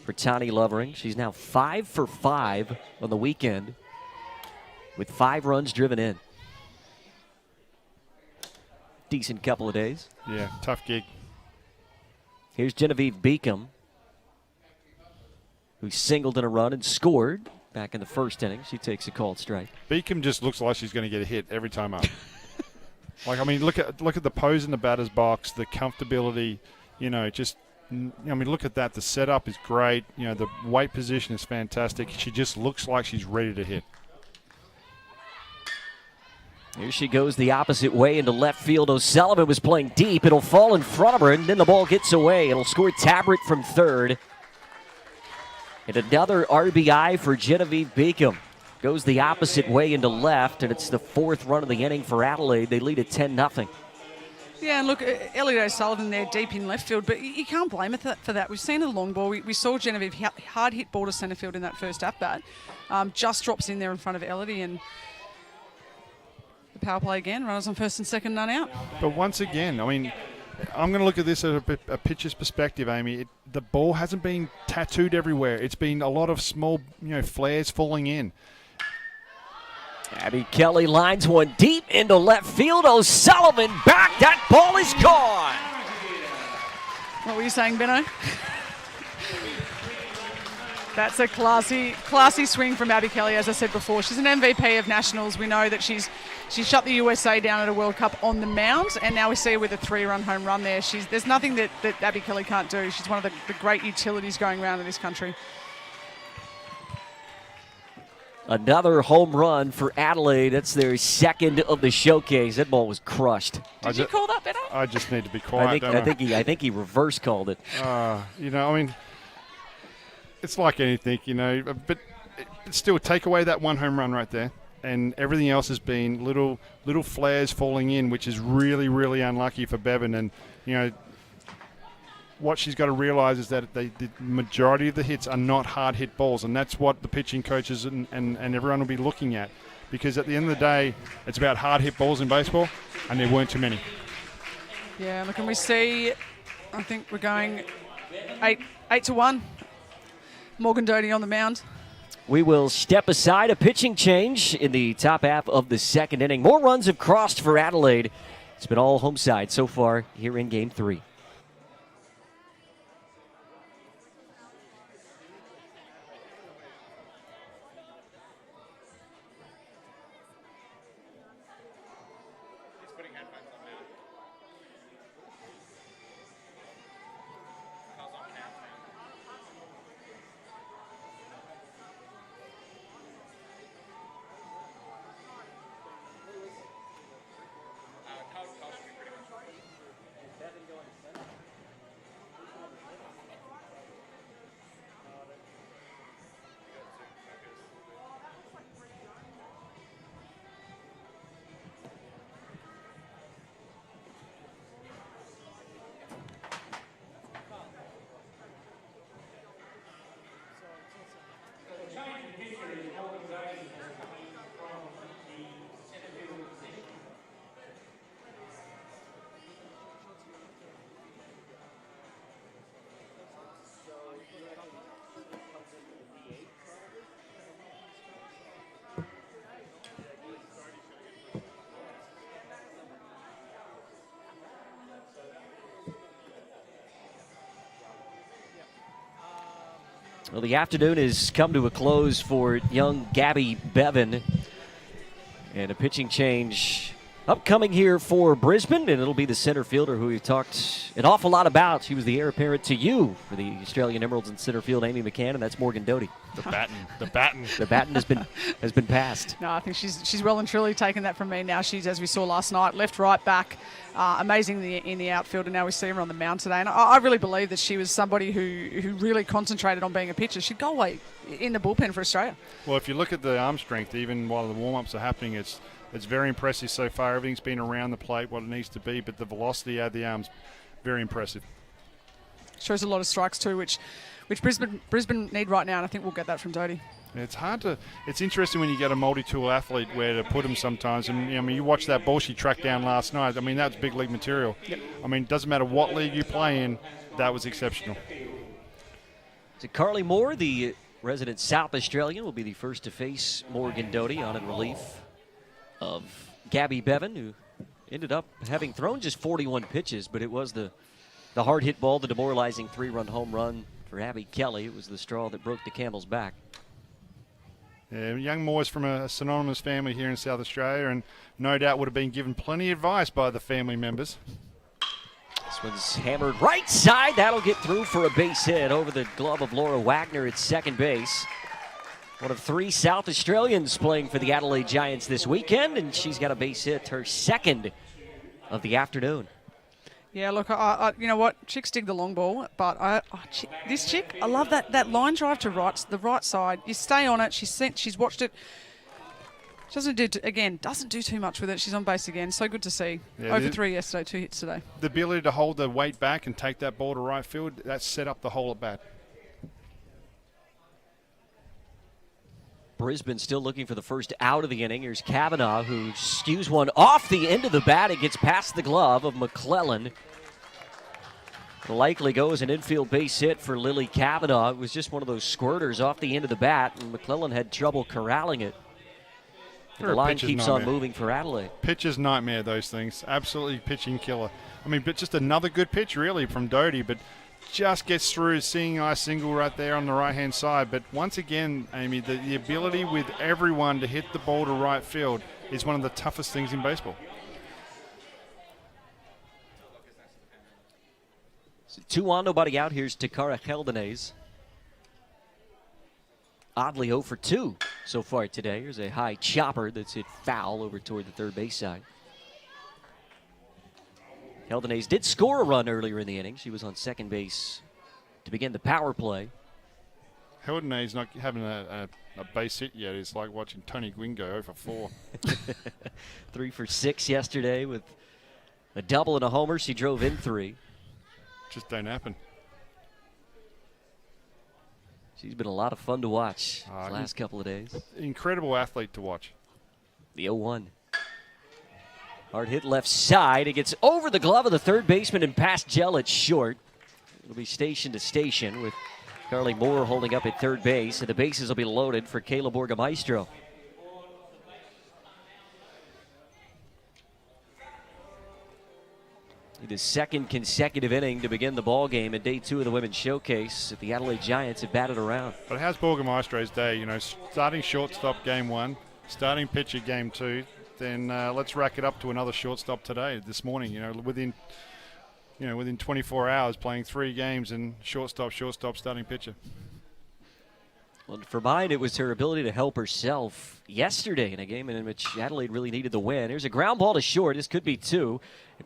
for Tani Lovering. She's now 5 for 5 on the weekend with 5 runs driven in. Decent couple of days. Yeah, tough gig. Here's Genevieve Beacom, who singled in a run and scored back in the first inning. She takes a called strike. Beacom just looks like she's going to get a hit every time up. Like, I mean, look at the pose in the batter's box, the comfortability, look at that. The setup is great. The weight position is fantastic. She just looks like she's ready to hit. Here she goes the opposite way into left field. O'Sullivan was playing deep. It'll fall in front of her, and then the ball gets away. It'll score Tabritt from third. And another RBI for Genevieve Beacom. Goes the opposite way into left, and it's the 4th run of the inning for Adelaide. They lead at 10-0. Yeah, and look, Elodie Sullivan there deep in left field, but you can't blame her for that. We've seen a long ball. We saw Genevieve hard hit ball to centre field in that first at-bat. Just drops in there in front of Elodie, and the power play again. Runners on first and second, none out. But once again, I mean, I'm going to look at this at a pitcher's perspective, Amy. The ball hasn't been tattooed everywhere. It's been a lot of small, flares falling in. Abby Kelly lines one deep into left field. O'Sullivan back. That ball is gone. What were you saying, Benno? That's a classy swing from Abby Kelly, as I said before. She's an MVP of Nationals. We know that she's shut the USA down at a World Cup on the mound, and now we see her with a 3-run home run there. There's nothing that Abby Kelly can't do. She's one of the great utilities going around in this country. Another home run for Adelaide. That's their second of the showcase. That ball was crushed. Did you call that, Benno? I just need to be quiet. I think he reverse called it. It's like anything, but still take away that one home run right there, and everything else has been little flares falling in, which is really, really unlucky for Bevin. And what she's got to realise is that the majority of the hits are not hard hit balls, and that's what the pitching coaches and everyone will be looking at, because at the end of the day, it's about hard hit balls in baseball, and there weren't too many. Yeah, look, and we see, I think we're going 8-1. Morgan Doty on the mound. We will step aside. A pitching change in the top half of the second inning. More runs have crossed for Adelaide. It's been all home side so far here in Game 3. Well, the afternoon has come to a close for young Gabby Bevin. And a pitching change upcoming here for Brisbane, and it'll be the center fielder who we've talked an awful lot about. She was the heir apparent to you for the Australian Emeralds in center field, Amy McCann, and that's Morgan Doty. The baton. The baton has been passed. No, I think she's well and truly taken that from me now. She's, as we saw last night, left, right, back, amazing in the outfield, and now we see her on the mound today. And I really believe that she was somebody who really concentrated on being a pitcher. She'd go away in the bullpen for Australia. Well, if you look at the arm strength, even while the warm-ups are happening, it's very impressive so far. Everything's been around the plate, what it needs to be, but the velocity out of the arms, very impressive. Shows a lot of strikes too, which Brisbane need right now, and I think we'll get that from Doty. It's interesting when you get a multi-tool athlete where to put him sometimes. And I mean, you watch that ball she tracked down last night. I mean, that's big league material. Yep. I mean, it doesn't matter what league you play in, that was exceptional. So Carly Moore, the resident South Australian, will be the first to face Morgan Doty on in relief of Gabby Bevin, who ended up having thrown just 41 pitches, but it was the hard hit ball, the demoralizing 3-run home run for Abby Kelly. It was the straw that broke the camel's back. Yeah, young Moore's from a synonymous family here in South Australia, and no doubt would have been given plenty of advice by the family members. This one's hammered right side. That'll get through for a base hit over the glove of Laurel Wagner at second base. One of 3 South Australians playing for the Adelaide Giants this weekend, and she's got a base hit, her second of the afternoon. Yeah, look, you know what? Chicks dig the long ball, but this chick, I love that line drive to the right side. You stay on it. She's watched it. She doesn't do too much with it. She's on base again. So good to see. Yeah, Over 3 yesterday, 2 hits today. The ability to hold the weight back and take that ball to right field, that set up the hole at bat. Brisbane still looking for the first out of the inning. Here's Kavanaugh, who skews one off the end of the bat. It gets past the glove of McClellan. Likely goes an infield base hit for Lily Kavanaugh. It was just one of those squirters off the end of the bat, and McClellan had trouble corralling it. The line keeps on moving for Adelaide. Pitcher's nightmare, those things. Absolutely pitching killer. I mean, but just another good pitch, really, from Doty, but just gets through, seeing eye single right there on the right-hand side. But once again, Amy, the ability with everyone to hit the ball to right field is one of the toughest things in baseball. So 2 on, nobody out. Here's Takara Heldenes. Oddly 0 for 2 so far today. Here's a high chopper that's hit foul over toward the third base side. Heldenes did score a run earlier in the inning. She was on second base to begin the power play. Heldenes not having a base hit yet. It's like watching Tony Gwynn go 0 for 4. 3 for 6 yesterday with a double and a homer. She drove in 3. Just don't happen. She's been a lot of fun to watch the last couple of days. Incredible athlete to watch. The 0-1. Hard hit left side. It gets over the glove of the third baseman and past Gel at short. It'll be station to station with Carly Moore holding up at third base, and the bases will be loaded for Caleb Orga Maestro. His second consecutive inning to begin the ball game in day 2 of the Women's Showcase that the Adelaide Giants have batted around. But how's Borga Maestro's day? You know, starting shortstop game 1, starting pitcher game 2, then let's rack it up to another shortstop this morning. You know, within 24 hours, playing 3 games and shortstop, starting pitcher. Well, for mine, it was her ability to help herself yesterday in a game in which Adelaide really needed the win. Here's a ground ball to short. This could be 2.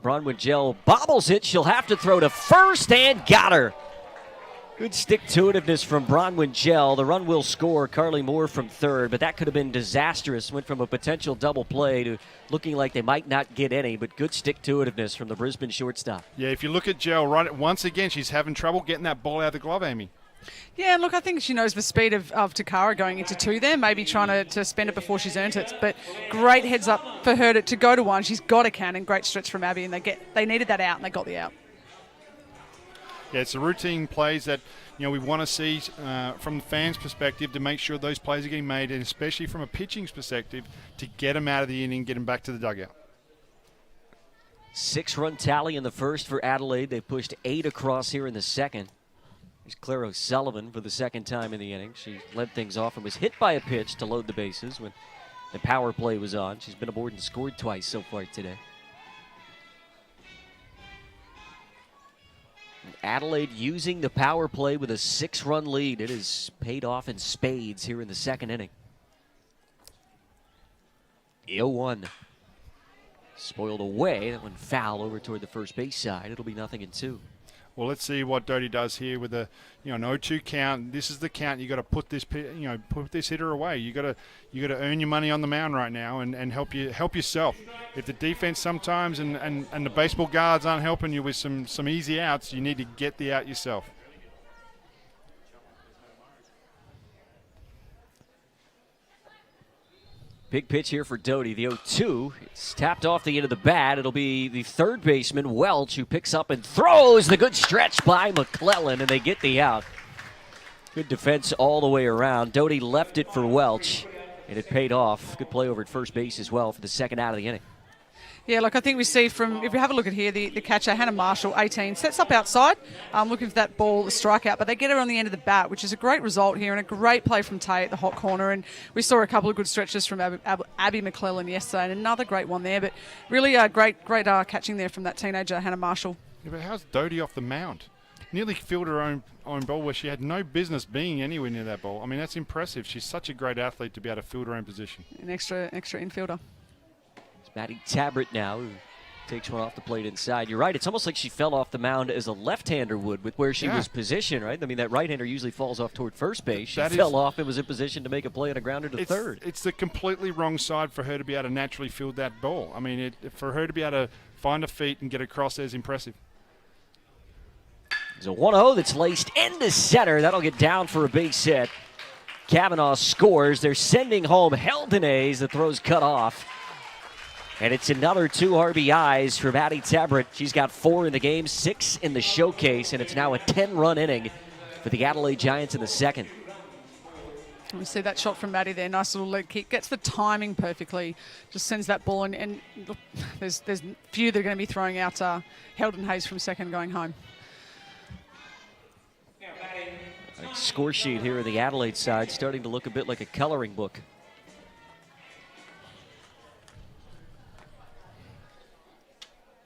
Bronwyn Gell bobbles it. She'll have to throw to first and got her. Good stick-to-itiveness from Bronwyn Gell. The run will score. Carly Moore from third, but that could have been disastrous. Went from a potential double play to looking like they might not get any, but good stick-to-itiveness from the Brisbane shortstop. Yeah, if you look at Gell, once again, she's having trouble getting that ball out of the glove, Amy. Yeah, and look, I think she knows the speed of Takara going into 2 there, maybe trying to spend it before she's earned it. But great heads up for her to go to 1. She's got a cannon. Great stretch from Abby, and they needed that out, and they got the out. Yeah, it's the routine plays that we want to see from the fans' perspective to make sure those plays are getting made, and especially from a pitching's perspective to get them out of the inning, get them back to the dugout. 6-run tally in the first for Adelaide. They pushed 8 across here in the second. There's Claire O'Sullivan for the second time in the inning. She led things off and was hit by a pitch to load the bases when the power play was on. She's been aboard and scored twice so far today. And Adelaide using the power play with a 6-run lead. It has paid off in spades here in the second inning. 0-1. Spoiled away. That one foul over toward the first base side. It'll be 0-2. Well, let's see what Doty does here with a an 0-2 count. This is the count. You got to put this put this hitter away. You got to earn your money on the mound right now and help yourself. If the defense sometimes and the baseball guards aren't helping you with some easy outs, you need to get the out yourself. Big pitch here for Doty, the 0-2. It's tapped off the end of the bat. It'll be the third baseman, Welch, who picks up and throws the good stretch by McClellan, and they get the out. Good defense all the way around. Doty left it for Welch, and it paid off. Good play over at first base as well for the second out of the inning. Yeah, look, I think we see from, if you have a look at here, the catcher, Hannah Marshall, 18, sets up outside, looking for that ball, the strikeout, but they get her on the end of the bat, which is a great result here and a great play from Tay at the hot corner. And we saw a couple of good stretches from Abby McClellan yesterday, and another great one there. But really great catching there from that teenager, Hannah Marshall. Yeah, but how's Doty off the mound? Nearly fielded her own ball where she had no business being anywhere near that ball. I mean, that's impressive. She's such a great athlete to be able to field her own position. An extra infielder. Maddie Tabbert now, who takes one off the plate inside. You're right, it's almost like she fell off the mound as a left-hander would with where she was positioned, right? I mean, that right-hander usually falls off toward first base. She fell off and was in position to make a play on a grounder to third. It's the completely wrong side for her to be able to naturally field that ball. I mean, for her to be able to find her feet and get across there is impressive. There's a 1-0 that's laced into center. That'll get down for a base hit. Kavanaugh scores. They're sending home Heldenays. The throw's cut off. And it's another 2 RBIs for Maddie Tabbert. She's got 4 in the game, 6 in the showcase, and it's now a 10-run inning for the Adelaide Giants in the second. We see that shot from Maddie there. Nice little leg kick. Gets the timing perfectly. Just sends that ball in. And look, there's few that are going to be throwing out Heldenhays from second going home. Score sheet here on the Adelaide side starting to look a bit like a coloring book.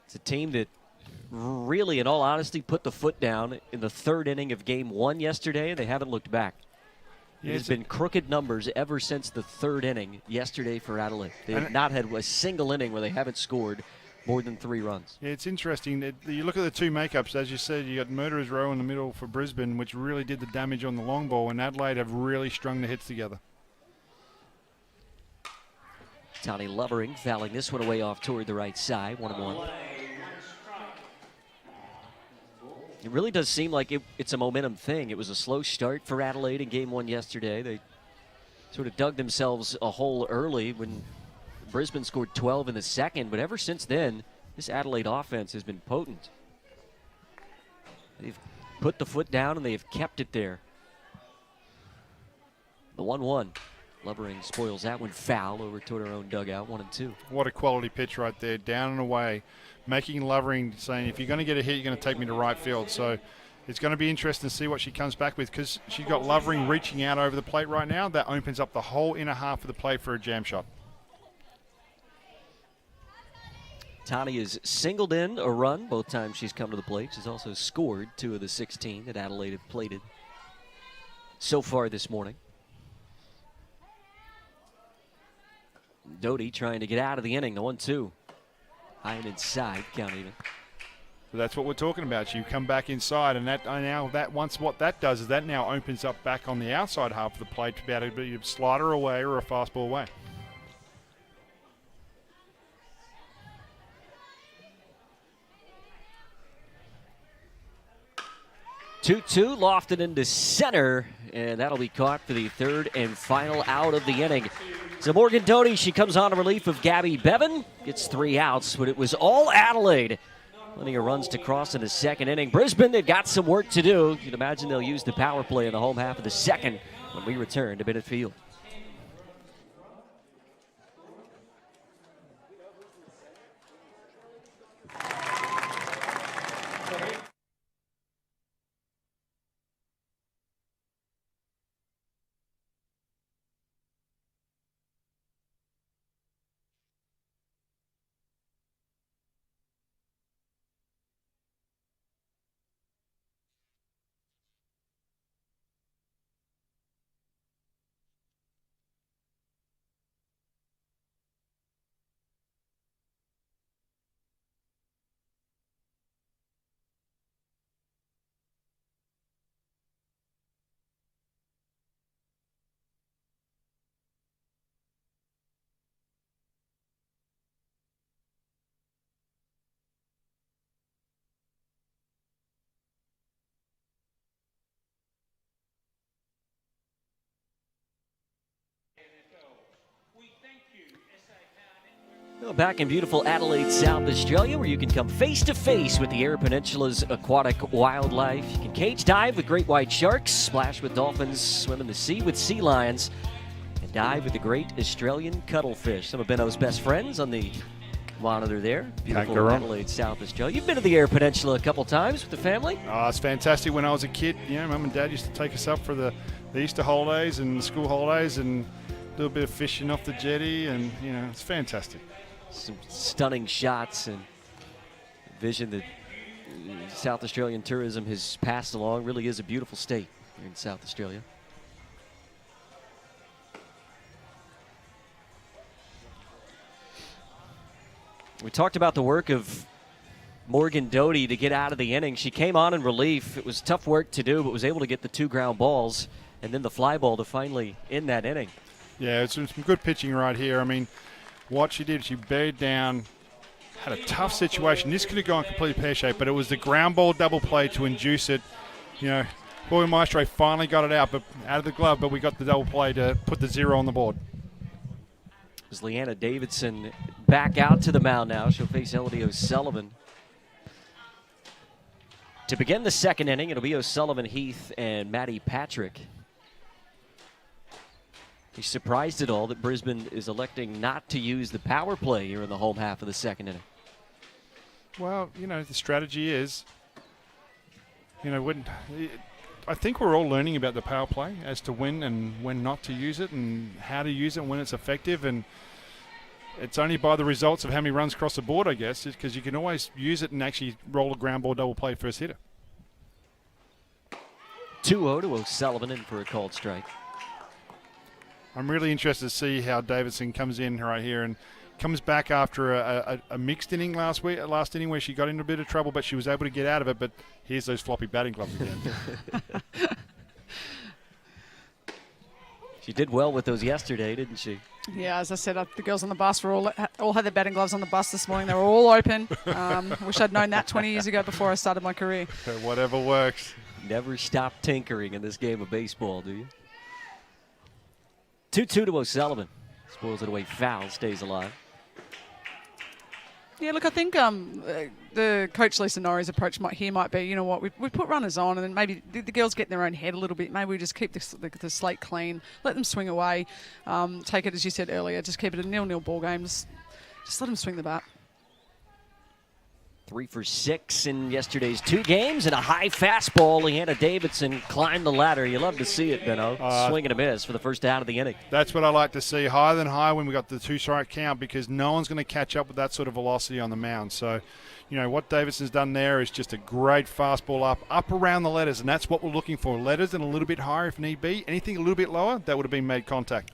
It's a team that really, in all honesty, put the foot down in the third inning of Game 1 yesterday, and they haven't looked back. It has been crooked numbers ever since the third inning yesterday for Adelaide. They have not had a single inning where they haven't scored more than 3 runs. Yeah, it's interesting. You look at the 2 makeups, as you said, you got Murderer's Row in the middle for Brisbane, which really did the damage on the long ball, and Adelaide have really strung the hits together. Tony Lovering fouling this one away off toward the right side, 1-1. It really does seem like it's a momentum thing. It was a slow start for Adelaide in Game 1 yesterday. They sort of dug themselves a hole early when Brisbane scored 12 in the second, but ever since then, this Adelaide offense has been potent. They've put the foot down and they've kept it there. The 1-1. Lovering spoils that one foul over toward our own dugout, 1-2. What a quality pitch right there, down and away. Making Lovering saying, if you're going to get a hit, you're going to take me to right field. So it's going to be interesting to see what she comes back with because she's got Lovering reaching out over the plate right now. That opens up the whole inner half of the plate for a jam shot. Tani has singled in a run both times she's come to the plate. She's also scored 2 of the 16 that Adelaide have plated so far this morning. Doty trying to get out of the inning, the 1-2. High and inside, count even. So that's what we're talking about. You come back inside, and what that does is that now opens up back on the outside half of the plate to be able to be a slider away or a fastball away. Two lofted into center, and that'll be caught for the third and final out of the inning. So Morgan Doty, she comes on in relief of Gabby Bevin, gets 3 outs, but it was all Adelaide. Plenty of runs to cross in the second inning. Brisbane, they've got some work to do. You'd imagine they'll use the power play in the home half of the second when we return to Bennett Field. Well, back in beautiful Adelaide, South Australia, where you can come face-to-face with the Eyre Peninsula's aquatic wildlife. You can cage dive with great white sharks, splash with dolphins, swim in the sea with sea lions, and dive with the great Australian cuttlefish. Some of Benno's best friends on the monitor there. Beautiful Adelaide, South Australia. You've been to the Eyre Peninsula a couple times with the family? Oh, it's fantastic. When I was a kid, Mum and Dad used to take us up for the Easter holidays and the school holidays and do a bit of fishing off the jetty, and, it's fantastic. Some stunning shots and vision that South Australian tourism has passed along. Really is a beautiful state here in South Australia. We talked about the work of Morgan Doty to get out of the inning. She came on in relief. It was tough work to do, but was able to get the 2 ground balls and then the fly ball to finally end that inning. Yeah, it's some good pitching right here. I mean, what she did, she buried down, had a tough situation. This could have gone completely pear-shaped, but it was the ground ball double play to induce it. Boy Maestro finally got it out of the glove, but we got the double play to put the 0 on the board. As Lyanna Davidson back out to the mound now, she'll face Elodie O'Sullivan. To begin the second inning, it'll be O'Sullivan, Heath, and Maddie Patrick. He's surprised at all that Brisbane is electing not to use the power play here in the home half of the second inning. Well, the strategy is, I think we're all learning about the power play as to when and when not to use it and how to use it and when it's effective. And it's only by the results of how many runs across the board, I guess, because you can always use it and actually roll a ground ball double play first hitter. 2-0 to O'Sullivan in for a called strike. I'm really interested to see how Davidson comes in right here and comes back after a mixed inning last inning where she got into a bit of trouble, but she was able to get out of it. But here's those floppy batting gloves again. She did well with those yesterday, didn't she? Yeah, as I said, the girls on the bus were all had their batting gloves on the bus this morning. They were all open. Wish I'd known that 20 years ago before I started my career. Whatever works. Never stop tinkering in this game of baseball, do you? 2-2 to O'Sullivan. Spoils it away, foul, stays alive. Yeah, look, I think the coach Lisa Norrie's approach might be, we put runners on, and then maybe the girls get in their own head a little bit. Maybe we just keep the slate clean, let them swing away, take it, as you said earlier, just keep it a 0-0 ball game. Just let them swing the bat. 3 for 6 in yesterday's 2 games, and a high fastball. Lyanna Davidson climbed the ladder. You love to see it, Benno. Swing and a miss for the first out of the inning. That's what I like to see. Higher than high when we got the 2-strike count, because no one's going to catch up with that sort of velocity on the mound. So, what Davidson's done there is just a great fastball up around the letters, and that's what we're looking for. Letters and a little bit higher if need be. Anything a little bit lower, that would have been made contact.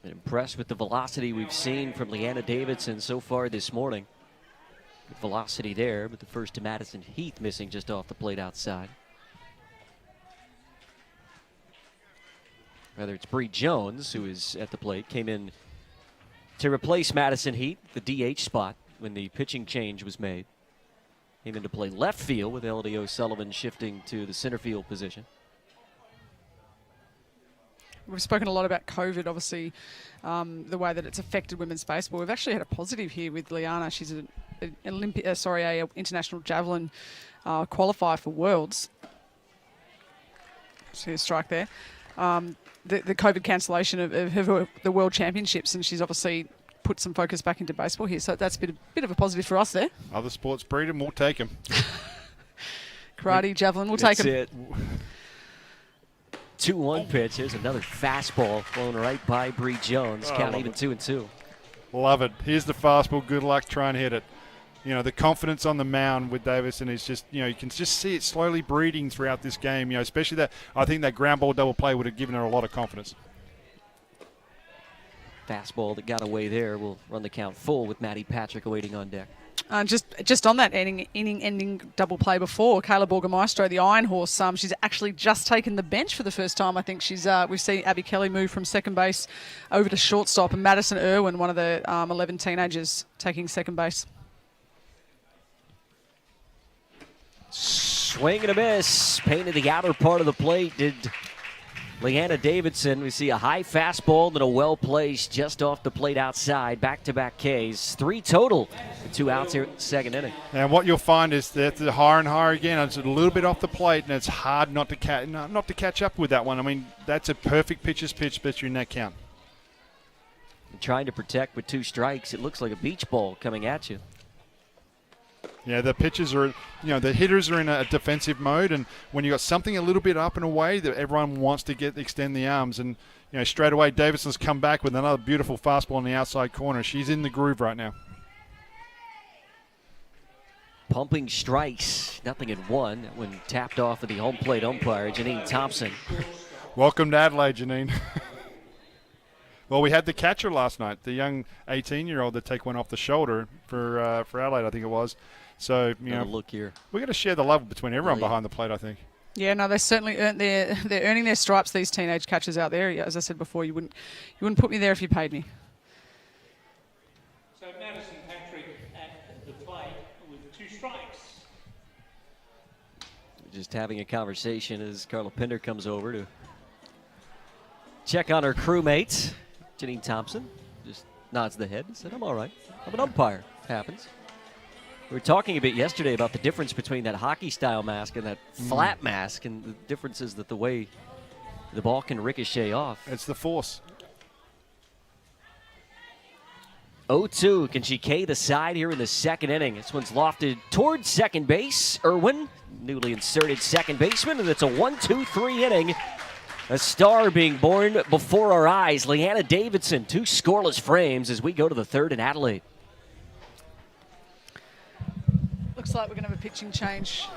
Been impressed with the velocity we've seen from Lyanna Davidson so far this morning. Good velocity there, but the first to Madison Heath missing just off the plate outside. Rather, it's Bree Jones who is at the plate. Came in to replace Madison Heath, the DH spot, when the pitching change was made. Came in to play left field with Elodie O'Sullivan shifting to the center field position. We've spoken a lot about COVID, obviously, the way that it's affected women's baseball. We've actually had a positive here with Lyanna. She's an international javelin qualifier for Worlds. See a strike there. The COVID cancellation of the World Championships, and she's obviously put some focus back into baseball here. So that's a bit of a positive for us there. Other sports breed them, we'll take them. Karate, javelin, we'll take them. That's it. 2-1 pitch. There's another fastball flown right by Bree Jones. Count even 2-2. Love it. Here's the fastball. Good luck trying to hit it. The confidence on the mound with Davidson is just, you can just see it slowly breeding throughout this game. Especially that, I think that ground ball double play would have given her a lot of confidence. Fastball that got away there will run the count full with Maddie Patrick awaiting on deck. Just on that inning-ending double play before, Caleb Orga Maestro, the Iron Horse, she's actually just taken the bench for the first time. I think we've seen Abby Kelly move from second base over to shortstop, and Madison Irwin, one of the 11 teenagers, taking second base. Swing and a miss. Painted the outer part of the plate. Did Lyanna Davidson, we see a high fastball and a well-placed just off the plate outside. Back-to-back Ks. 3 total. 2 outs here at the second inning. And what you'll find is that the higher and higher again, it's a little bit off the plate, and it's hard not to catch up with that one. I mean, that's a perfect pitcher's pitch, especially in that count. And trying to protect with 2 strikes. It looks like a beach ball coming at you. Yeah, the pitchers are, the hitters are in a defensive mode, and when you got something a little bit up and away, that everyone wants to extend the arms, and straight away Davidson's come back with another beautiful fastball on the outside corner. She's in the groove right now. Pumping strikes, nothing in 1 when tapped off of the home plate umpire, Janine Thompson. Welcome to Adelaide, Janine. Well, we had the catcher last night, the young 18-year-old that take one off the shoulder for Adelaide, I think it was. So, look here. We're going to share the love between everyone behind the plate, I think. Yeah, no, they certainly they're earning their stripes, these teenage catchers out there. As I said before, you wouldn't put me there if you paid me. So Madison Patrick at the plate with 2 strikes. Just having a conversation as Carla Pinder comes over to check on her crewmates. Janine Thompson just nods the head and said, I'm all right. I'm an umpire. Happens. We were talking a bit yesterday about the difference between that hockey-style mask and that flat mask, and the difference is that the way the ball can ricochet off. It's the force. 0-2. Can she K the side here in the second inning? This one's lofted towards second base. Irwin, newly inserted second baseman, and it's a 1-2-3 inning. A star being born before our eyes. Lyanna Davidson, 2 scoreless frames as we go to the third in Adelaide. Looks like we're going to have a pitching change.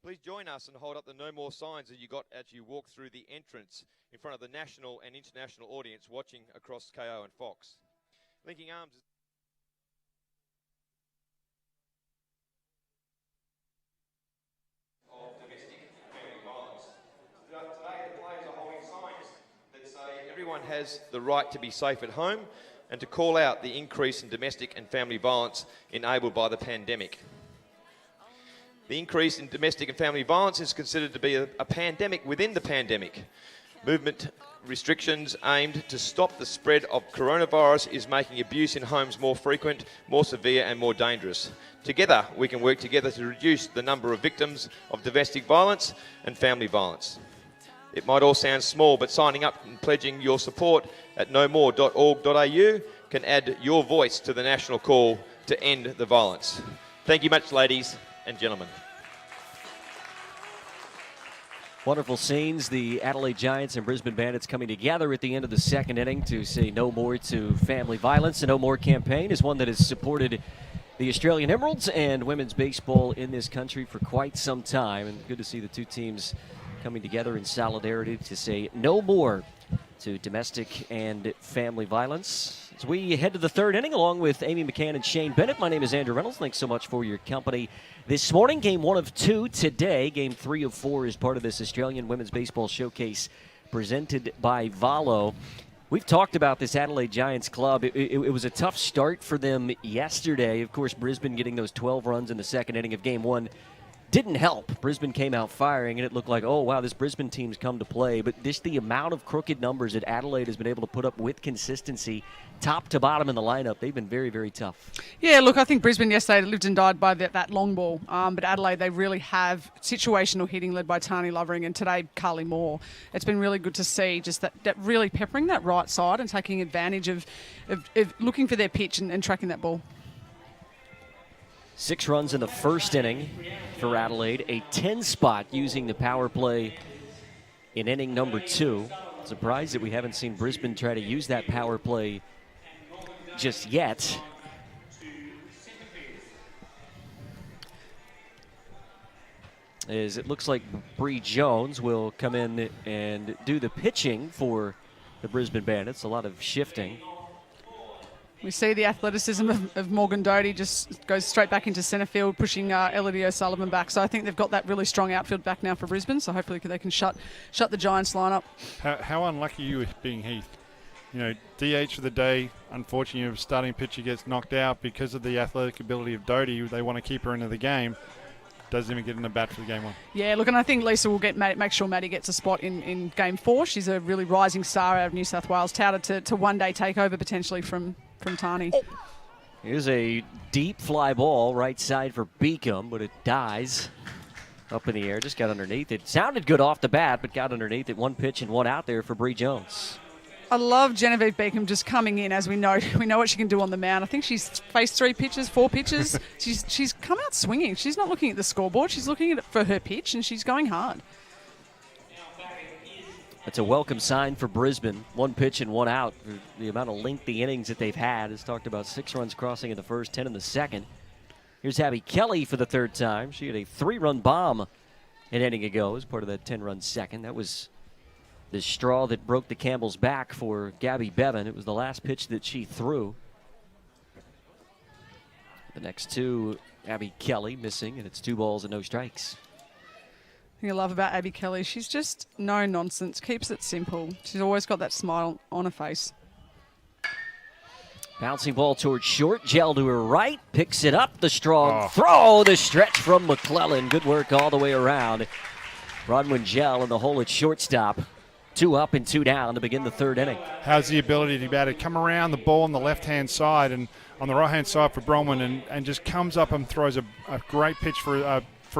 Please join us and hold up the no more signs that you got as you walk through the entrance in front of the national and international audience watching across KO and Fox. Linking arms. Of domestic family violence. Today the players are holding signs that say everyone has the right to be safe at home and to call out the increase in domestic and family violence enabled by the pandemic. The increase in domestic and family violence is considered to be a pandemic within the pandemic. Movement restrictions aimed to stop the spread of coronavirus is making abuse in homes more frequent, more severe and more dangerous. Together, we can work together to reduce the number of victims of domestic violence and family violence. It might all sound small, but signing up and pledging your support at nomore.org.au can add your voice to the national call to end the violence. Thank you much, ladies and gentlemen. Wonderful scenes. The Adelaide Giants and Brisbane Bandits coming together at the end of the second inning to say no more to family violence. The No More campaign is one that has supported the Australian Emeralds and women's baseball in this country for quite some time. And good to see the 2 teams coming together in solidarity to say no more to domestic and family violence. As we head to the third inning, along with Amy McCann and Shane Bennett, my name is Andrew Reynolds. Thanks so much for your company this morning. Game 1 of 2 today. Game 3 of 4 is part of this Australian Women's Baseball Showcase presented by Valo. We've talked about this Adelaide Giants club. It was a tough start for them yesterday. Of course, Brisbane getting those 12 runs in the second inning of Game 1 didn't help. Brisbane came out firing, and it looked like, oh, wow, this Brisbane team's come to play. But the amount of crooked numbers that Adelaide has been able to put up with consistency, top to bottom in the lineup, they've been very, very tough. Yeah, look, I think Brisbane yesterday lived and died by that long ball. But Adelaide, they really have situational hitting led by Tani Lovering, and today Carly Moore. It's been really good to see just that really peppering that right side and taking advantage of looking for their pitch and tracking that ball. 6 runs in the first inning for Adelaide. A 10 spot using the power play in inning number 2. Surprised that we haven't seen Brisbane try to use that power play just yet. As it looks like Bree Jones will come in and do the pitching for the Brisbane Bandits. A lot of shifting. We see the athleticism of Morgan Doty just goes straight back into centre field, pushing Elodie O'Sullivan back. So I think they've got that really strong outfield back now for Brisbane. So hopefully they can shut the Giants lineup. How unlucky are you with being Heath? You know, DH for the day. Unfortunately, your starting pitcher gets knocked out because of the athletic ability of Doty. They want to keep her into the game. Doesn't even get in the bat for the game 1. Yeah, look, and I think Lisa will make sure Maddie gets a spot in game 4. She's a really rising star out of New South Wales, touted to one-day takeover potentially from Tani. Here's a deep fly ball right side for Beacom, but it dies up in the air. Just got underneath it. Sounded good off the bat, but got underneath it. 1 pitch and 1 out there for Bree Jones. I love Genevieve Beacom just coming in. As we know what she can do on the mound. I think she's faced 4 pitches. she's come out swinging. She's not looking at the scoreboard. She's looking at it for her pitch, and she's going hard. That's a welcome sign for Brisbane. 1 pitch and 1 out. The amount of lengthy innings that they've had. Has talked about 6 runs crossing in the first, 10 in the second. Here's Abby Kelly for the 3rd time. She had a 3-run bomb an inning ago as part of that 10-run second. That was the straw that broke the camel's back for Gabby Bevin. It was the last pitch that she threw. The next 2, Abby Kelly missing, and it's 2 balls and no strikes. Thing I love about Abby Kelly, she's just no nonsense, keeps it simple. She's always got that smile on her face. Bouncing ball towards short, Gel to her right, picks it up, the strong throw, the stretch from McClellan. Good work all the way around. Bronwyn Gel in the hole at shortstop. 2 up and 2 down to begin the 3rd inning. Has the ability to be able to come around the ball on the left-hand side and on the right-hand side for Bronwyn and just comes up and throws a great pitch for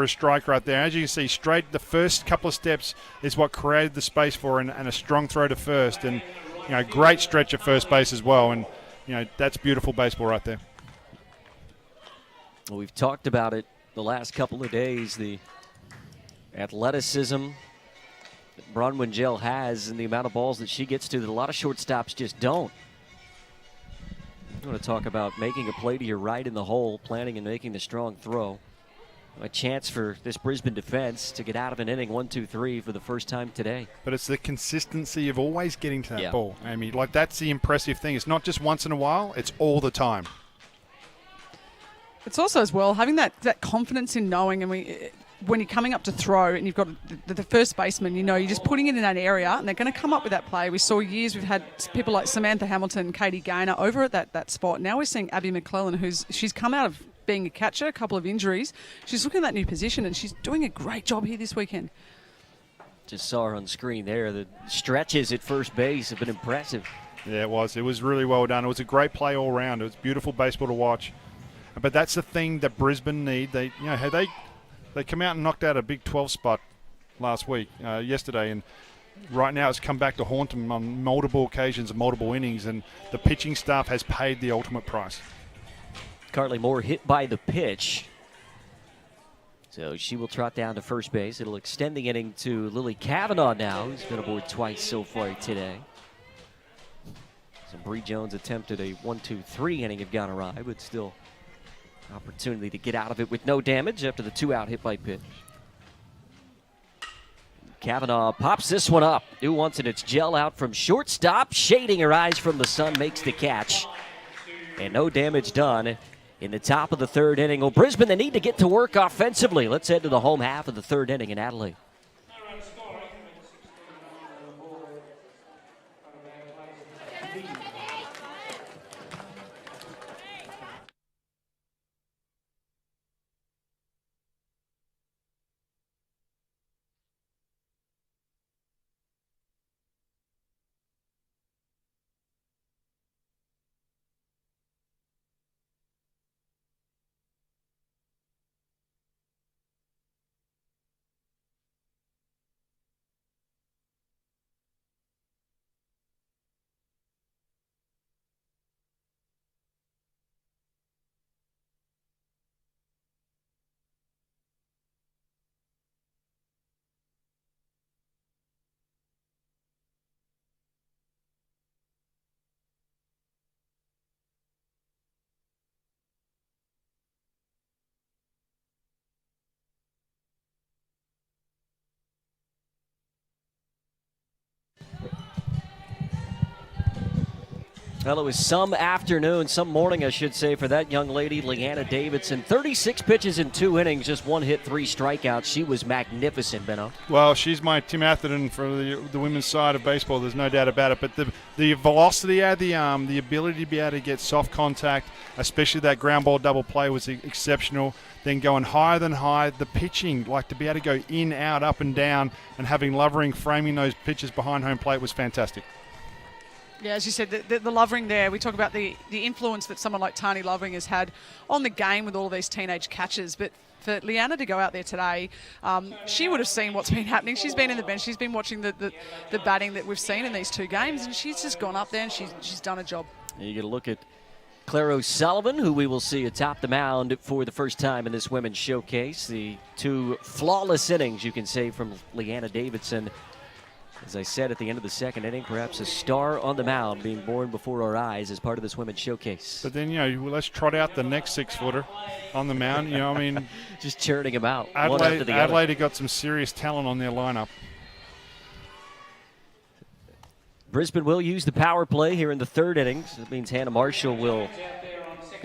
a strike right there. As you can see, straight the first couple of steps is what created the space for and a strong throw to first. And, you know, great stretch at first base as well. And, you know, that's beautiful baseball right there. Well, we've talked about it the last couple of days, the athleticism that Bronwyn Gel has and the amount of balls that she gets to that a lot of shortstops just don't. You want to talk about making a play to your right in the hole, planning and making the strong throw. A chance for this Brisbane defense to get out of an inning 1-2-3 for the first time today. But it's the consistency of always getting to that ball, Amy. Like, that's the impressive thing. It's not just once in a while, it's all the time. It's also as well having that confidence in knowing, and when you're coming up to throw and you've got the first baseman, you know, you're just putting it in that area and they're going to come up with that play. We saw we've had people like Samantha Hamilton, Katie Gaynor over at that spot. Now we're seeing Abby McClellan, she's come out of being a catcher, a couple of injuries. She's looking at that new position and she's doing a great job here this weekend. Just saw her on screen there. The stretches at first base have been impressive. Yeah, it was. It was really well done. It was a great play all around. It was beautiful baseball to watch. But that's the thing that Brisbane need. They come out and knocked out a Big 12 spot yesterday, and right now it's come back to haunt them on multiple occasions and multiple innings, and the pitching staff has paid the ultimate price. Carly Moore hit by the pitch. So she will trot down to first base. It'll extend the inning to Lily Kavanaugh now, who's been aboard twice so far today. So Bree Jones attempted a 1-2-3 inning have gone awry, but still opportunity to get out of it with no damage after the 2-out hit by pitch. Kavanaugh pops this one up. New once, and it's Gel out from shortstop, shading her eyes from the sun, makes the catch. And no damage done in the top of the 3rd inning. Well, Brisbane, they need to get to work offensively. Let's head to the home half of the 3rd inning in Adelaide. Well, it was some afternoon, some morning, I should say, for that young lady, Lyanna Davidson. 36 pitches in 2 innings, just 1 hit, 3 strikeouts. She was magnificent, Benno. Well, she's my Tim Atherton for the women's side of baseball. There's no doubt about it. But the velocity out of the arm, the ability to be able to get soft contact, especially that ground ball double play was exceptional. Then going higher than high, the pitching, like to be able to go in, out, up and down, and having Lovering framing those pitches behind home plate was fantastic. Yeah, as you said, the Lovering there, we talk about the influence that someone like Tani Lovering has had on the game with all of these teenage catches. But for Lyanna to go out there today, she would have seen what's been happening. She's been in the bench. She's been watching the batting that we've seen in these 2 games, and she's just gone up there and she's done a job. You get a look at Claire O'Sullivan, who we will see atop the mound for the first time in this women's showcase. The 2 flawless innings, you can say, from Lyanna Davidson. As I said at the end of the second inning, perhaps a star on the mound being born before our eyes as part of this women's showcase. But then, let's trot out the next 6-footer on the mound. I mean, just churning them out. One after the other. Adelaide have got some serious talent on their lineup. Brisbane will use the power play here in the 3rd innings. That means Hannah Marshall will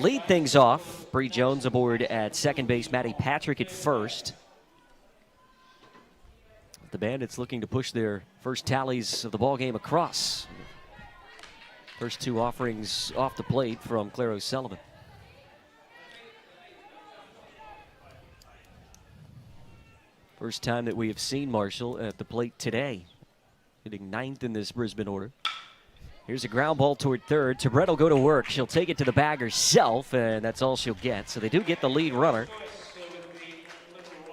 lead things off. Bree Jones aboard at second base, Maddie Patrick at first. The Bandits looking to push their first tallies of the ball game across. First 2 offerings off the plate from Claire O'Sullivan. First time that we have seen Marshall at the plate today, hitting 9th in this Brisbane order. Here's a ground ball toward third. Tabret will go to work. She'll take it to the bag herself, and that's all she'll get. So they do get the lead runner.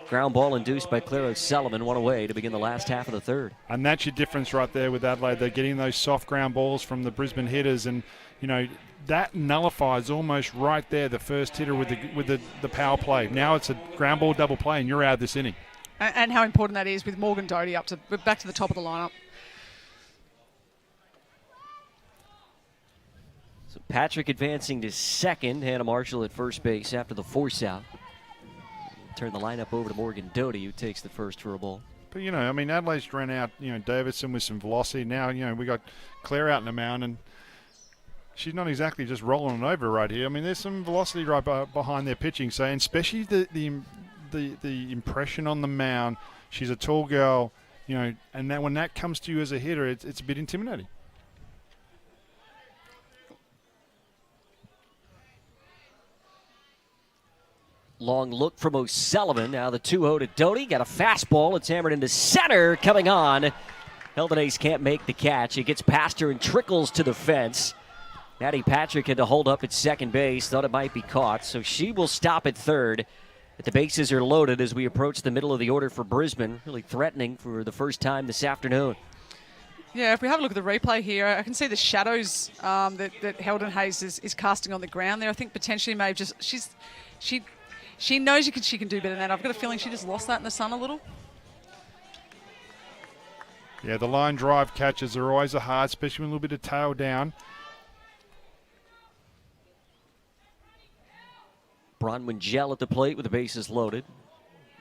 Ground ball induced by Claire O'Sullivan, 1 away to begin the last half of the 3rd. And that's your difference right there with Adelaide. They're getting those soft ground balls from the Brisbane hitters, and that nullifies almost right there the first hitter with the power play. Now it's a ground ball double play, and you're out of this inning. And how important that is with Morgan Doty back to the top of the lineup. So Patrick advancing to second. Hannah Marshall at first base after the force out. Turn the lineup over to Morgan Doty, who takes the first for a ball. But, Adelaide's ran out, Davidson with some velocity. Now, we got Claire out in the mound, and she's not exactly just rolling it over right here. I mean, there's some velocity right behind their pitching. So, and especially the impression on the mound. She's a tall girl, and then when that comes to you as a hitter, it's a bit intimidating. Long look from O'Sullivan. Now the 2-0 to Doty. Got a fastball. It's hammered into center. Coming on. Heldanace can't make the catch. It gets past her and trickles to the fence. Maddie Patrick had to hold up at second base. Thought it might be caught. So she will stop at third. But the bases are loaded as we approach the middle of the order for Brisbane. Really threatening for the first time this afternoon. Yeah, if we have a look at the replay here, I can see the shadows that Heldon Hayes is casting on the ground there. I think potentially maybe just she knows she can do better than that. I've got a feeling she just lost that in the sun a little. Yeah, the line drive catches are always hard, especially with a little bit of tail down. Bronwyn Gell at the plate with the bases loaded.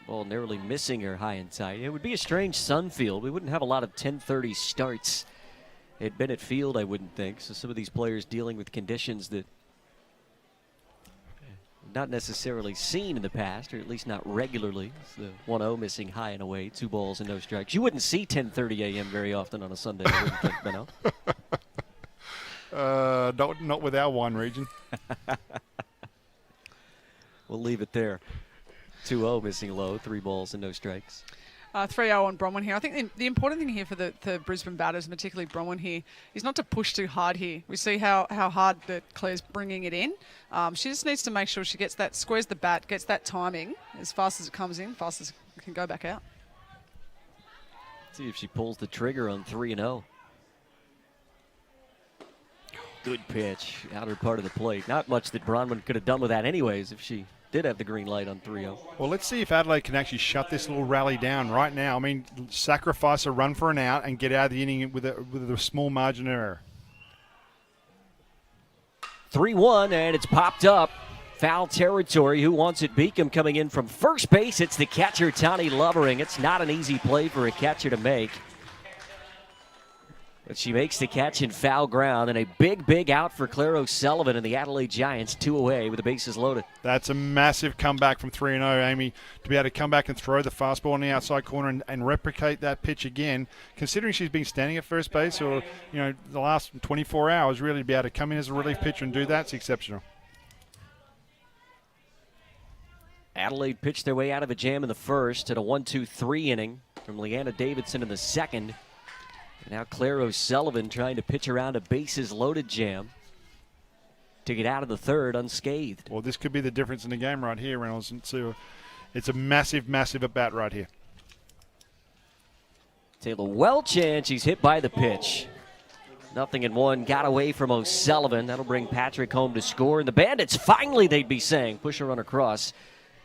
Ball narrowly missing her high and tight. It would be a strange sun field. We wouldn't have a lot of 10:30 starts at Bennett Field, I wouldn't think. So some of these players dealing with conditions that not necessarily seen in the past, or at least not regularly. It's the 1-0 missing high and away, 2 balls and no strikes. You wouldn't see 10:30 a.m. very often on a Sunday, I wouldn't think, Benno. Not with our wine region. We'll leave it there. 2-0 missing low, 3 balls and no strikes. 3-0 on Bronwyn here. I think the important thing here for the Brisbane batters, particularly Bronwyn here, is not to push too hard here. We see how hard that Claire's bringing it in. She just needs to make sure she gets that, squares the bat, gets that timing as fast as it comes in, fast as it can go back out. See if she pulls the trigger on 3-0. Good pitch, outer part of the plate. Not much that Bronwyn could have done with that anyways if she did have the green light on 3-0. Well, let's see if Adelaide can actually shut this little rally down right now. I mean, sacrifice a run for an out and get out of the inning with a small margin of error. 3-1, and it's popped up. Foul territory. Who wants it? Beacom coming in from first base. It's the catcher, Tani Lovering. It's not an easy play for a catcher to make. But she makes the catch in foul ground, and a big out for Claire O'Sullivan and the Adelaide Giants, 2 away with the bases loaded. That's a massive comeback from 3-0, Amy, to be able to come back and throw the fastball on the outside corner and replicate that pitch again. Considering she's been standing at first base or, the last 24 hours, really to be able to come in as a relief pitcher and do that's exceptional. Adelaide pitched their way out of a jam in the first at a 1-2-3 inning from Lyanna Davidson in the second. And now Claire O'Sullivan trying to pitch around a bases-loaded jam to get out of the third unscathed. Well, this could be the difference in the game right here, Reynolds. It's a massive at-bat right here. Taylor Welch, and she's hit by the pitch. 0-1, got away from O'Sullivan. That'll bring Patrick home to score. And the Bandits, finally they'd be saying, push a run across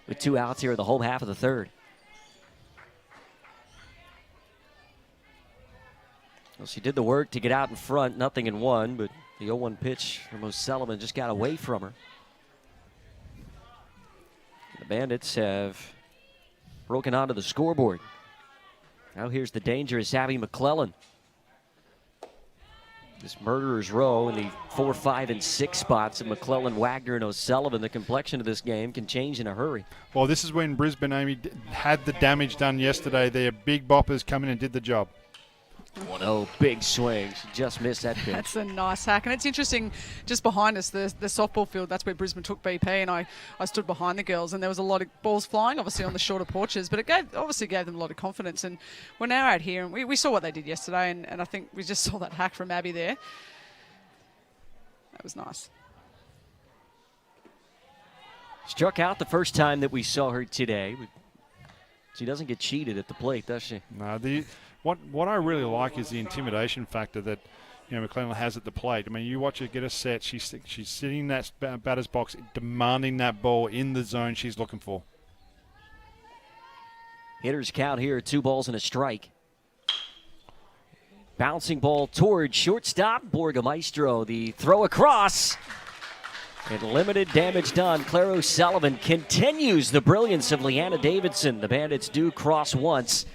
with 2 outs here in the home half of the third. Well, she did the work to get out in front, 0-1, but the 0-1 pitch from O'Sullivan just got away from her. The Bandits have broken onto the scoreboard. Now here's the dangerous Abby McClellan. This murderer's row in the 4, 5, and 6 spots of McClellan, Wagner, and O'Sullivan. The complexion of this game can change in a hurry. Well, this is when Brisbane, Amy, had the damage done yesterday. Their big boppers come in and did the job. 1-0, big swing. She just missed that pitch. That's a nice hack. And it's interesting, just behind us, the softball field, that's where Brisbane took BP, and I stood behind the girls, and there was a lot of balls flying, obviously, on the shorter porches, but it obviously gave them a lot of confidence. And we're now out here, and we saw what they did yesterday, and I think we just saw that hack from Abby there. That was nice. Struck out the first time that we saw her today. She doesn't get cheated at the plate, does she? No, What I really like is the intimidation factor that McClellan has at the plate. I mean, you watch her get a set. She's sitting in that batter's box, demanding that ball in the zone she's looking for. Hitters count here, 2 balls and a strike. Bouncing ball towards shortstop, Orga Maestro. The throw across. And limited damage done. Claire O'Sullivan continues the brilliance of Lyanna Davidson. The Bandits do cross once.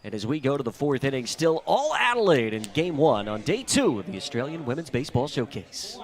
And as we go to the 4th inning, still all Adelaide in Game 1 on Day 2 of the Australian Women's Baseball Showcase.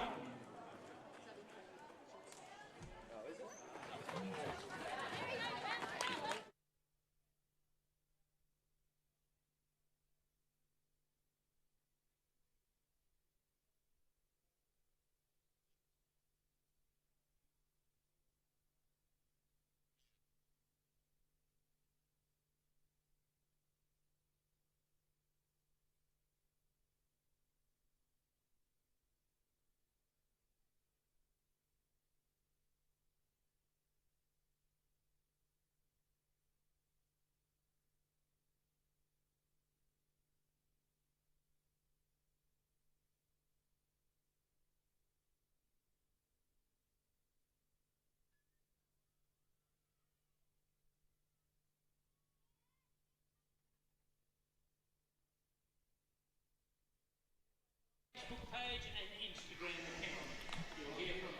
Page and Instagram account. You'll hear from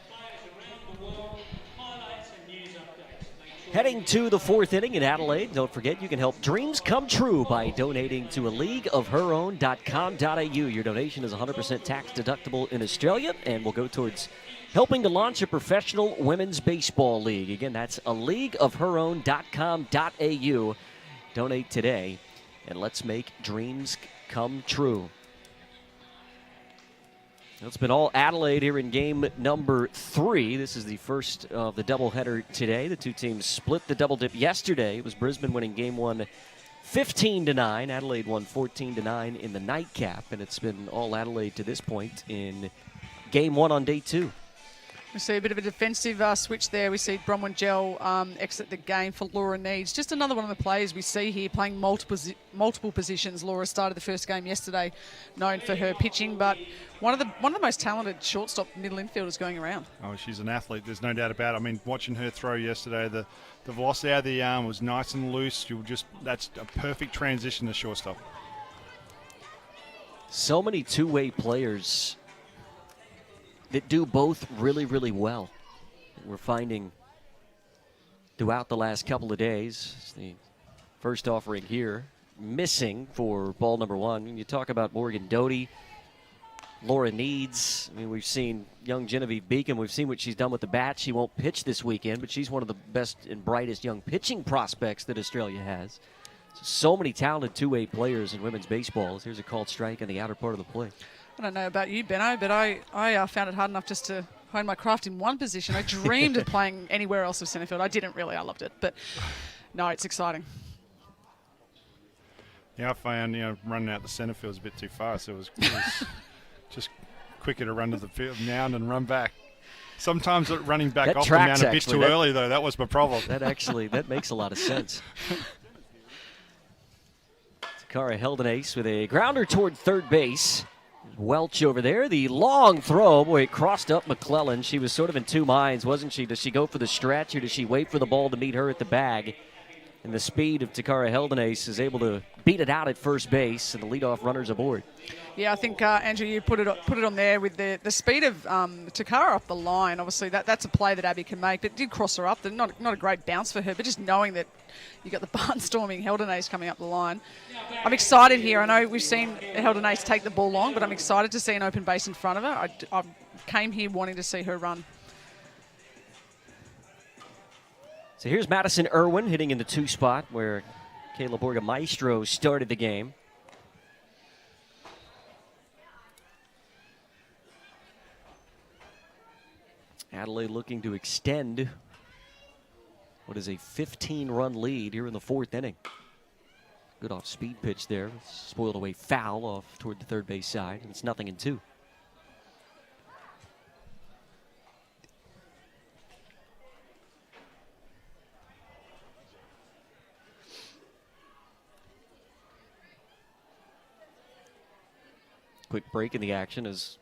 players around the world, highlights and news updates. Heading to the 4th inning in Adelaide. Don't forget you can help dreams come true by donating to aleagueofherown.com.au. Your donation is 100% tax deductible in Australia and will go towards helping to launch a professional women's baseball league. Again, that's aleagueofherown.com.au. Donate today and let's make dreams come true. It's been all Adelaide here in game number 3. This is the first of the doubleheader today. The two teams split the double dip yesterday. It was Brisbane winning game 1 15-9. Adelaide won 14-9 in the nightcap, and it's been all Adelaide to this point in game 1 on day 2. We see a bit of a defensive switch there. We see Bronwyn Gell exit the game for Laura Needs. Just another one of the players we see here playing multiple positions. Laura started the first game yesterday, known for her pitching, but one of the most talented shortstop middle infielders going around. Oh, she's an athlete. There's no doubt about it. I mean, watching her throw yesterday, the velocity out of the arm was nice and loose. That's a perfect transition to shortstop. So many two-way players that do both really, really well. We're finding throughout the last couple of days. It's the first offering here missing for ball number one. When you talk about Morgan Doty, Laura Needs, I mean, we've seen young Genevieve Beacom. We've seen what she's done with the bat. She won't pitch this weekend, but she's one of the best and brightest young pitching prospects that Australia has. So many talented two-way players in women's baseball. Here's a called strike in the outer part of the plate. I don't know about you, Benno, but I found it hard enough just to hone my craft in one position. I dreamed of playing anywhere else of centre field. I didn't really. I loved it. But, no, it's exciting. Yeah, I found, running out the centre field was a bit too fast. It was just quicker to run to the field mound and run back. Sometimes running back That off the tracks, mound a bit actually. too early, though. That was my problem. That makes a lot of sense. Takara held an ace with a grounder toward third base. Welch over there. The long throw. Boy, it crossed up McClellan. She was sort of in two minds, wasn't she? Does she go for the stretch or does she wait for the ball to meet her at the bag? And the speed of Takara Heldenace is able to beat it out at first base, and the leadoff runner's aboard. Yeah, I think, Andrew, you put it on there with the speed of Takara up the line. Obviously, that's a play that Abby can make, but it did cross her up. Not a great bounce for her, but just knowing that you got the barnstorming Heldenace coming up the line. I'm excited here. I know we've seen Heldenace take the ball long, but I'm excited to see an open base in front of her. I came here wanting to see her run. So here's Madison Irwin hitting in the two spot where Caleb Orga Maestro started the game. Adelaide looking to extend what is a 15-run lead here in the fourth inning. Good off-speed pitch there. Spoiled away foul off toward the third base side. And it's 0-2. Quick break in the action as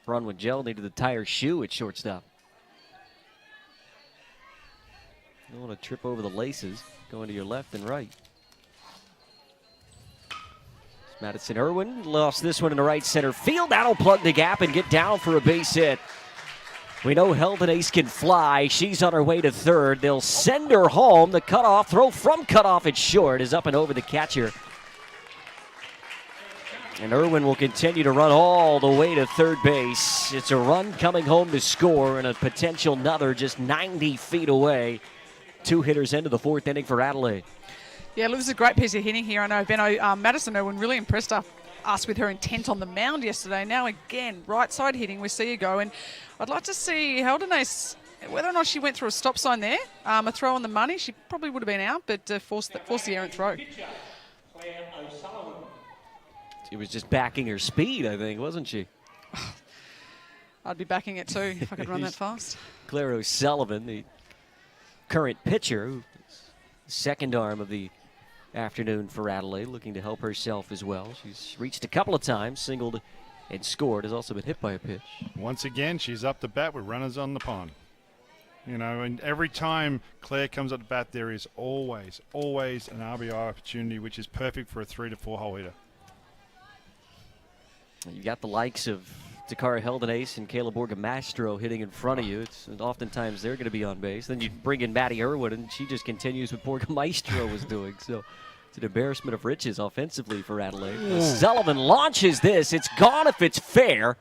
Bronwyn Gell needed the tire shoe at shortstop. You don't want to trip over the laces going to your left and right. Madison Irwin lost this one in the right center field. That'll plug the gap and get down for a base hit. We know Heldenace can fly. She's on her way to third. They'll send her home. The cutoff throw from cutoff at short is up and over the catcher. And Irwin will continue to run all the way to third base. It's a run coming home to score and a potential another just 90 feet away. Two hitters into the fourth inning for Adelaide. Yeah, look, this is a great piece of hitting here. I know, Benno, Madison Irwin really impressed us with her intent on the mound yesterday. Now again, right side hitting, we see her go. And I'd like to see Heldenace, whether or not she went through a stop sign there, a throw on the money. She probably would have been out, but forced the errant throw. She was just backing her speed, I think, wasn't she? I'd be backing it too if I could run that fast. Claire O'Sullivan, the current pitcher, second arm of the afternoon for Adelaide, looking to help herself as well. She's reached a couple of times, singled and scored, has also been hit by a pitch. Once again, she's up to bat with runners on the pond. And every time Claire comes up to bat, there is always an RBI opportunity, which is perfect for a 3 to 4 hole hitter. You got the likes of Takara Heldenace and Caleb Orga Maestro hitting in front of you. And oftentimes they're going to be on base. Then you bring in Maddie Irwin, and she just continues what Orga Maestro was doing. So it's an embarrassment of riches offensively for Adelaide. Sullivan launches this. It's gone if it's fair.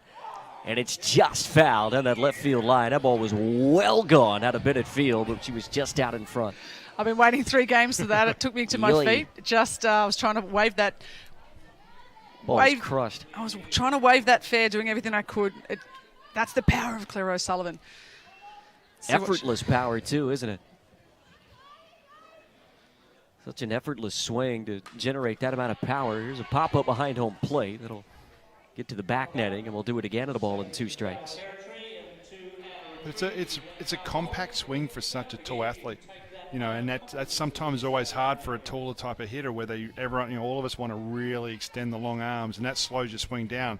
And it's just fouled down that left field line. That ball was well gone out of Bennett Field, but she was just out in front. I've been waiting 3 games for that. It took me to my feet. Just I was trying to wave that. Ball was crushed. I was trying to wave that fair, doing everything I could. That's the power of Claire O'Sullivan. Effortless power, too, isn't it? Such an effortless swing to generate that amount of power. Here's a pop-up behind home plate. That'll get to the back netting, and we'll do it again at a ball in 2 strikes. It's a compact swing for such a tall athlete. And that's sometimes always hard for a taller type of hitter, where everyone, all of us want to really extend the long arms, and that slows your swing down.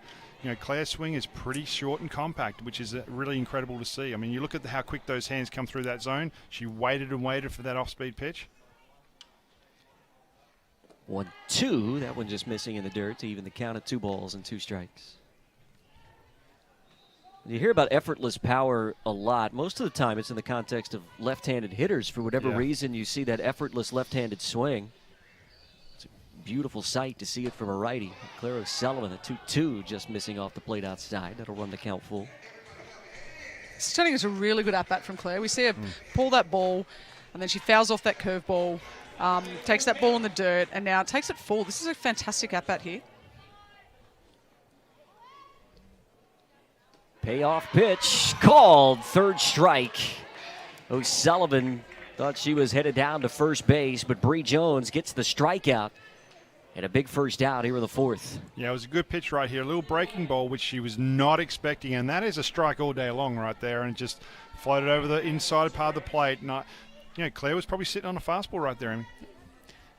Claire's swing is pretty short and compact, which is really incredible to see. I mean, you look at how quick those hands come through that zone. She waited and waited for that off-speed pitch. 1-2. That one just missing in the dirt to even the count of 2 balls and 2 strikes. You hear about effortless power a lot. Most of the time it's in the context of left-handed hitters. For whatever reason, you see that effortless left-handed swing. It's a beautiful sight to see it from a righty. Claire O'Sullivan, a 2-2, just missing off the plate outside. That'll run the count full. It's turning into a really good at-bat from Claire. We see her pull that ball, and then she fouls off that curveball, takes that ball in the dirt, and now takes it full. This is a fantastic at-bat here. Payoff pitch called, third strike. O'Sullivan thought she was headed down to first base, but Bree Jones gets the strikeout and a big first out here in the fourth. Yeah, it was a good pitch right here. A little breaking ball, which she was not expecting, and that is a strike all day long right there, and it just floated over the inside part of the plate. Claire was probably sitting on a fastball right there. Amy.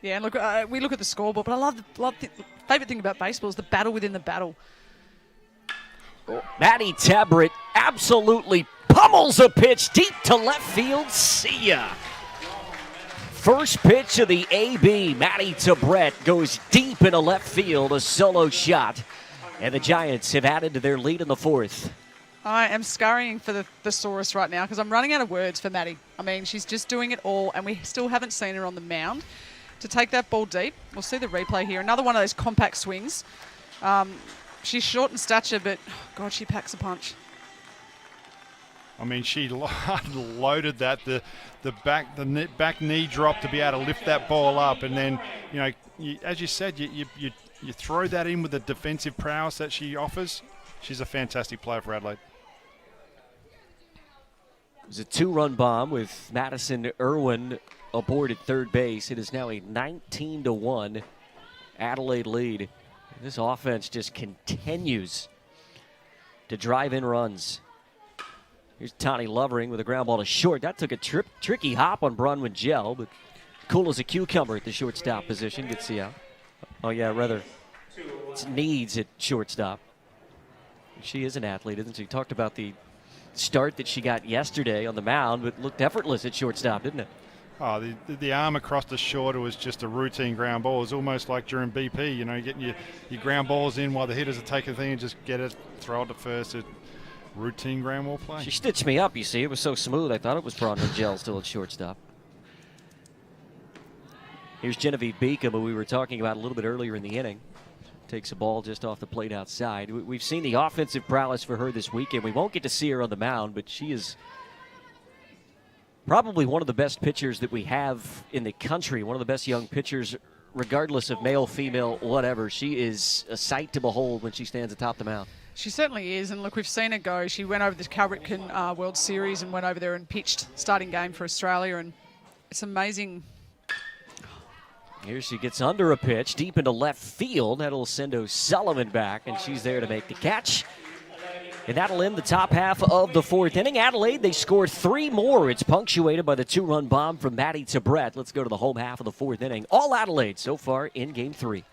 Yeah, and look, we look at the scoreboard, but I love the favourite thing about baseball is the battle within the battle. Maddie Tabrett absolutely pummels a pitch deep to left field. See ya. First pitch of the AB, Maddie Tabrett goes deep into left field, a solo shot. And the Giants have added to their lead in the fourth. I am scurrying for the thesaurus right now because I'm running out of words for Maddie. I mean, she's just doing it all, and we still haven't seen her on the mound to take that ball deep. We'll see the replay here. Another one of those compact swings. She's short in stature, but, God, she packs a punch. I mean, she loaded that, the back knee drop to be able to lift that ball up. And then, as you said, you throw that in with the defensive prowess that she offers. She's a fantastic player for Adelaide. It was a 2-run bomb with Madison Irwin aboard at third base. It is now a 19-1 Adelaide lead. This offense just continues to drive in runs. Here's Tani Lovering with a ground ball to short. That took a tricky hop on Bronwyn Gell, but cool as a cucumber at the shortstop position. Gets the out. Oh, yeah, rather. It's Needs at shortstop. She is an athlete, isn't she? Talked about the start that she got yesterday on the mound, but looked effortless at shortstop, didn't it? Oh, the arm across the shorter was just a routine ground ball. It was almost like during BP, getting your ground balls in while the hitters are taking the thing and just get it, throw it to first. Routine ground ball play. She stitched me up, you see. It was so smooth, I thought it was Bronwyn Gell still at shortstop. Here's Genevieve Beacom, who we were talking about a little bit earlier in the inning. Takes a ball just off the plate outside. We've seen the offensive prowess for her this weekend. We won't get to see her on the mound, but she is probably one of the best pitchers that we have in the country, one of the best young pitchers, regardless of male, female, whatever. She is a sight to behold when she stands atop the mound. She certainly is, and look, we've seen her go. She went over the Cal Ripken World Series and went over there and pitched starting game for Australia, and it's amazing. Here she gets under a pitch, deep into left field. That'll send O'Sullivan back, and she's there to make the catch. And that'll end the top half of the fourth inning. Adelaide, they score 3 more. It's punctuated by the 2-run bomb from Maddie Tabrett. Let's go to the home half of the fourth inning. All Adelaide so far in Game 3.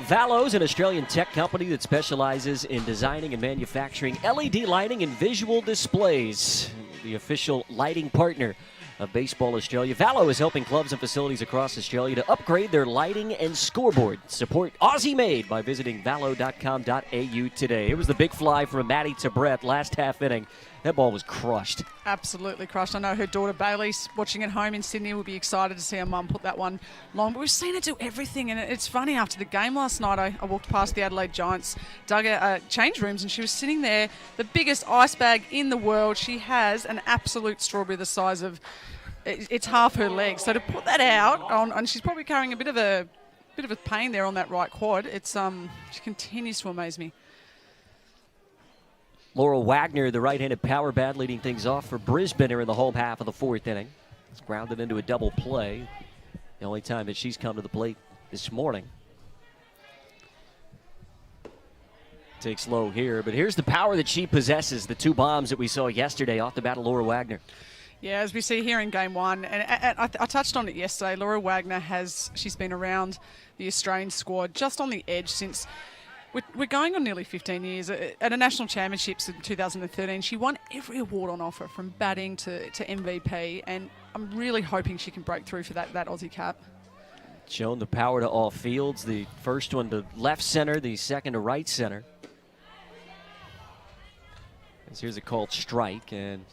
Valo's an Australian tech company that specializes in designing and manufacturing LED lighting and visual displays. The official lighting partner of Baseball Australia. Valo is helping clubs and facilities across Australia to upgrade their lighting and scoreboard. Support Aussie made by visiting valo.com.au today. It was the big fly from Maddie Tabrett last half inning That ball was crushed. Absolutely crushed. I know her daughter Bailey's watching at home in Sydney will be excited to see her mum put that one long. But we've seen her do everything, and it's funny. After the game last night, I walked past the Adelaide Giants dugout change rooms, and she was sitting there, the biggest ice bag in the world. She has an absolute strawberry the size of it's half her leg. So to put that out on, and she's probably carrying a bit of a pain there on that right quad. It's she continues to amaze me. Laurel Wagner, the right-handed power bat, leading things off for Brisbane here in the home half of the fourth inning. It's grounded into a double play. The only time that she's come to the plate this morning. Takes low here, but here's the power that she possesses. The two bombs that we saw yesterday off the bat of Laurel Wagner. Yeah, as we see here in game one, and I touched on it yesterday, Laurel Wagner she's been around the Australian squad just on the edge since we're going on nearly 15 years. At a national championships in 2013, she won every award on offer from batting to MVP, and I'm really hoping she can break through for that Aussie cap. Shown the power to all fields. The first one to left center, the second to right center. As here's a called strike, and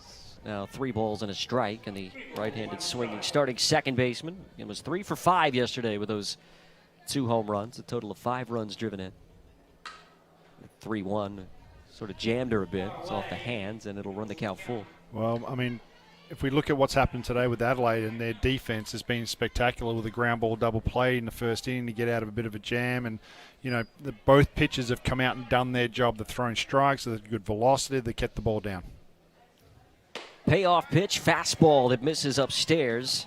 now 3 balls and a strike, and the right-handed swinging starting second baseman. It was 3 for 5 yesterday with those 2 home runs, a total of 5 runs driven in. 3-1 sort of jammed her a bit. It's off the hands, and it'll run the count full. Well, I mean, if we look at what's happened today with Adelaide, and their defense has been spectacular with a ground ball double play in the first inning to get out of a bit of a jam. And, you know, both pitchers have come out and done their job. They've thrown strikes, they've good velocity, they kept the ball down. Payoff pitch, fastball that misses upstairs.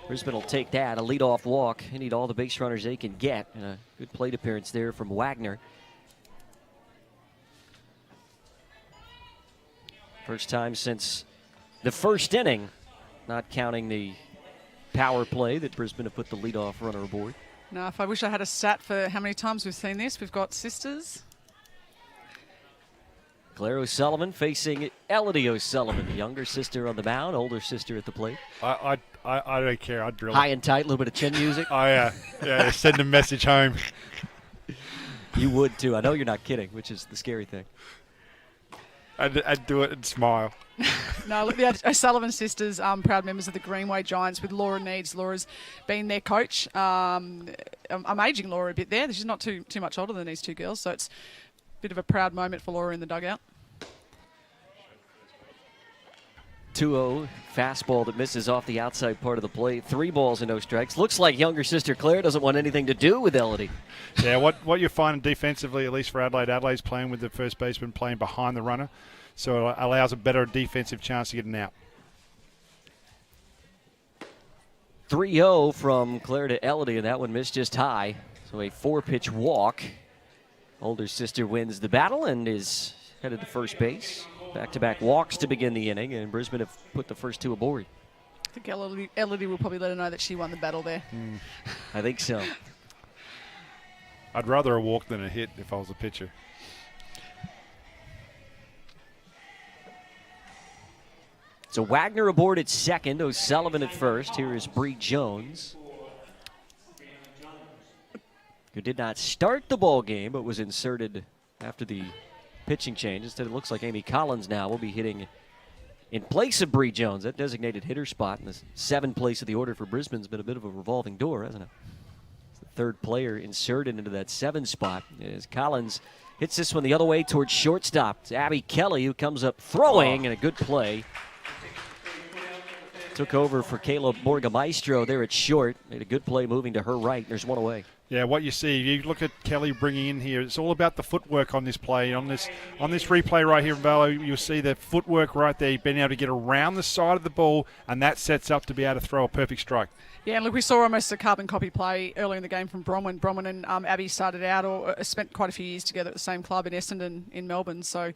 Brisbane will take that, a leadoff walk. They need all the base runners they can get, and a good plate appearance there from Wagner. First time since the first inning, not counting the power play that Brisbane have put the leadoff runner aboard. Now, if I wish I had a stat for how many times we've seen this. We've got sisters. Claire O'Sullivan facing Elodie O'Sullivan, younger sister on the mound, older sister at the plate. I don't care. I'd drill High it. and tight, a little bit of chin music. Yeah, send a message home. You would too. I know you're not kidding, which is the scary thing. I'd do it and smile. No, look, the O'Sullivan sisters, proud members of the Greenway Giants with Laura Needs. Laura's been their coach. I'm aging Laura a bit there. She's not too much older than these 2 girls, so it's a bit of a proud moment for Laura in the dugout. 2-0 fastball that misses off the outside part of the plate. 3 balls and no strikes. Looks like younger sister Claire doesn't want anything to do with Elodie. Yeah, what you're finding defensively, at least for Adelaide, Adelaide's playing with the first baseman playing behind the runner, so it allows a better defensive chance to get an out. 3-0 from Claire to Elodie, and that one missed just high. So a 4-pitch walk. Older sister wins the battle and is headed to first base. Back-to-back walks to begin the inning, and Brisbane have put the first 2 aboard. I think Elodie will probably let her know that she won the battle there. I think so. I'd rather a walk than a hit if I was a pitcher. So Wagner aboard at second, O'Sullivan at first. Here is Bree Jones, who did not start the ball game but was inserted after the pitching change. Instead, it looks like Amy Collins now will be hitting in place of Bree Jones. That designated hitter spot in the 7th place of the order for Brisbane's been a bit of a revolving door, hasn't it? It's the 3rd player inserted into that 7 spot as Collins hits this one the other way towards shortstop. It's Abby Kelly who comes up throwing, and a good play. Took over for Caleb Orga Maestro there at short. Made a good play moving to her right. There's one away. Yeah, what you see, you look at Kelly bringing in here, it's all about the footwork on this play. On this replay right here, Valo, you'll see the footwork right there, being able to get around the side of the ball, and that sets up to be able to throw a perfect strike. Yeah, and look, we saw almost a carbon copy play earlier in the game from Bronwyn. Bronwyn and Abby started out or spent quite a few years together at the same club in Essendon in Melbourne. So,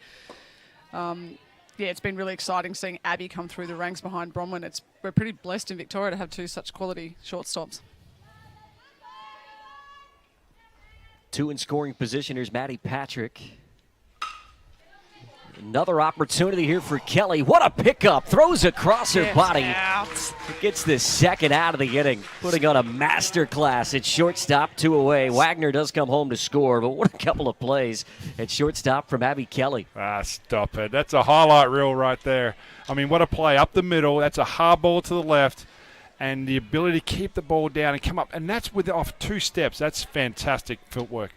yeah, it's been really exciting seeing Abby come through the ranks behind Bronwyn. We're pretty blessed in Victoria to have 2 such quality shortstops. 2 in scoring position. Here's Maddie Patrick. Another opportunity here for Kelly. What a pickup. Throws across her body. Out. Gets the second out of the inning, putting on a master class at shortstop, 2 away. Wagner does come home to score, but what a couple of plays at shortstop from Abby Kelly. Stop it. That's a highlight reel right there. I mean, what a play up the middle. That's a hard ball to the left, and the ability to keep the ball down and come up. And that's off 2 steps. That's fantastic footwork.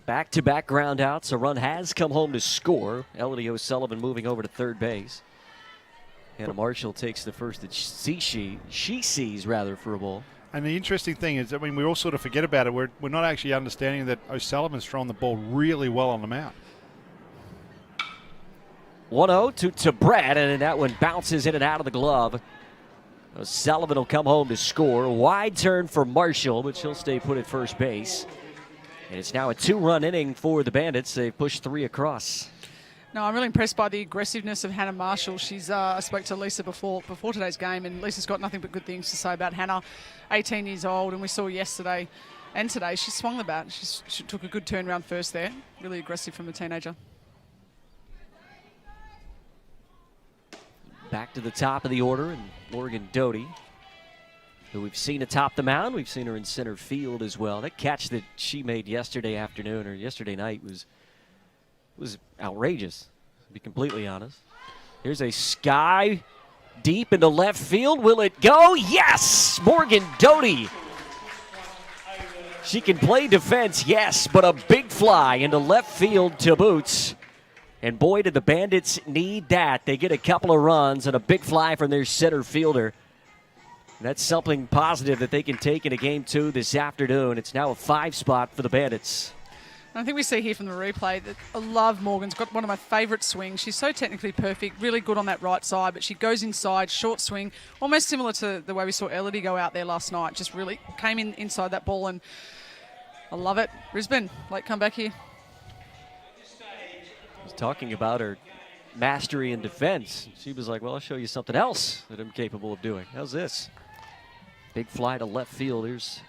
Back-to-back ground outs. A run has come home to score. Elodie O'Sullivan moving over to third base. Hannah Marshall takes the first that she sees for a ball. And the interesting thing is, I mean, we all sort of forget about it. We're not actually understanding that O'Sullivan's thrown the ball really well on the mound. 1-0 to Brad, and that one bounces in and out of the glove. O'Sullivan will come home to score. Wide turn for Marshall, but she'll stay put at first base. And it's now a 2-run inning for the Bandits. They've pushed 3 across. No, I'm really impressed by the aggressiveness of Hannah Marshall. I spoke to Lisa before today's game, and Lisa's got nothing but good things to say about Hannah. 18 years old, and we saw yesterday and today she swung the bat. She took a good turn round first there. Really aggressive from a teenager. Back to the top of the order, and Morgan Doty, who we've seen atop the mound. We've seen her in center field as well. That catch that she made yesterday night was outrageous, to be completely honest. Here's a sky deep into left field. Will it go? Yes! Morgan Doty. She can play defense, yes, but a big fly into left field to boots. And boy, did the Bandits need that. They get a couple of runs and a big fly from their center fielder. That's something positive that they can take into Game 2 this afternoon. It's now a 5 spot for the Bandits. I think we see here from the replay that I love Morgan's got one of my favourite swings. She's so technically perfect, really good on that right side, but she goes inside, short swing, almost similar to the way we saw Elodie go out there last night. Just really came inside that ball, and I love it. Brisbane, late comeback here. I was talking about her mastery in defense. She was like, well, I'll show you something else that I'm capable of doing. How's this? Big fly to left field. Here's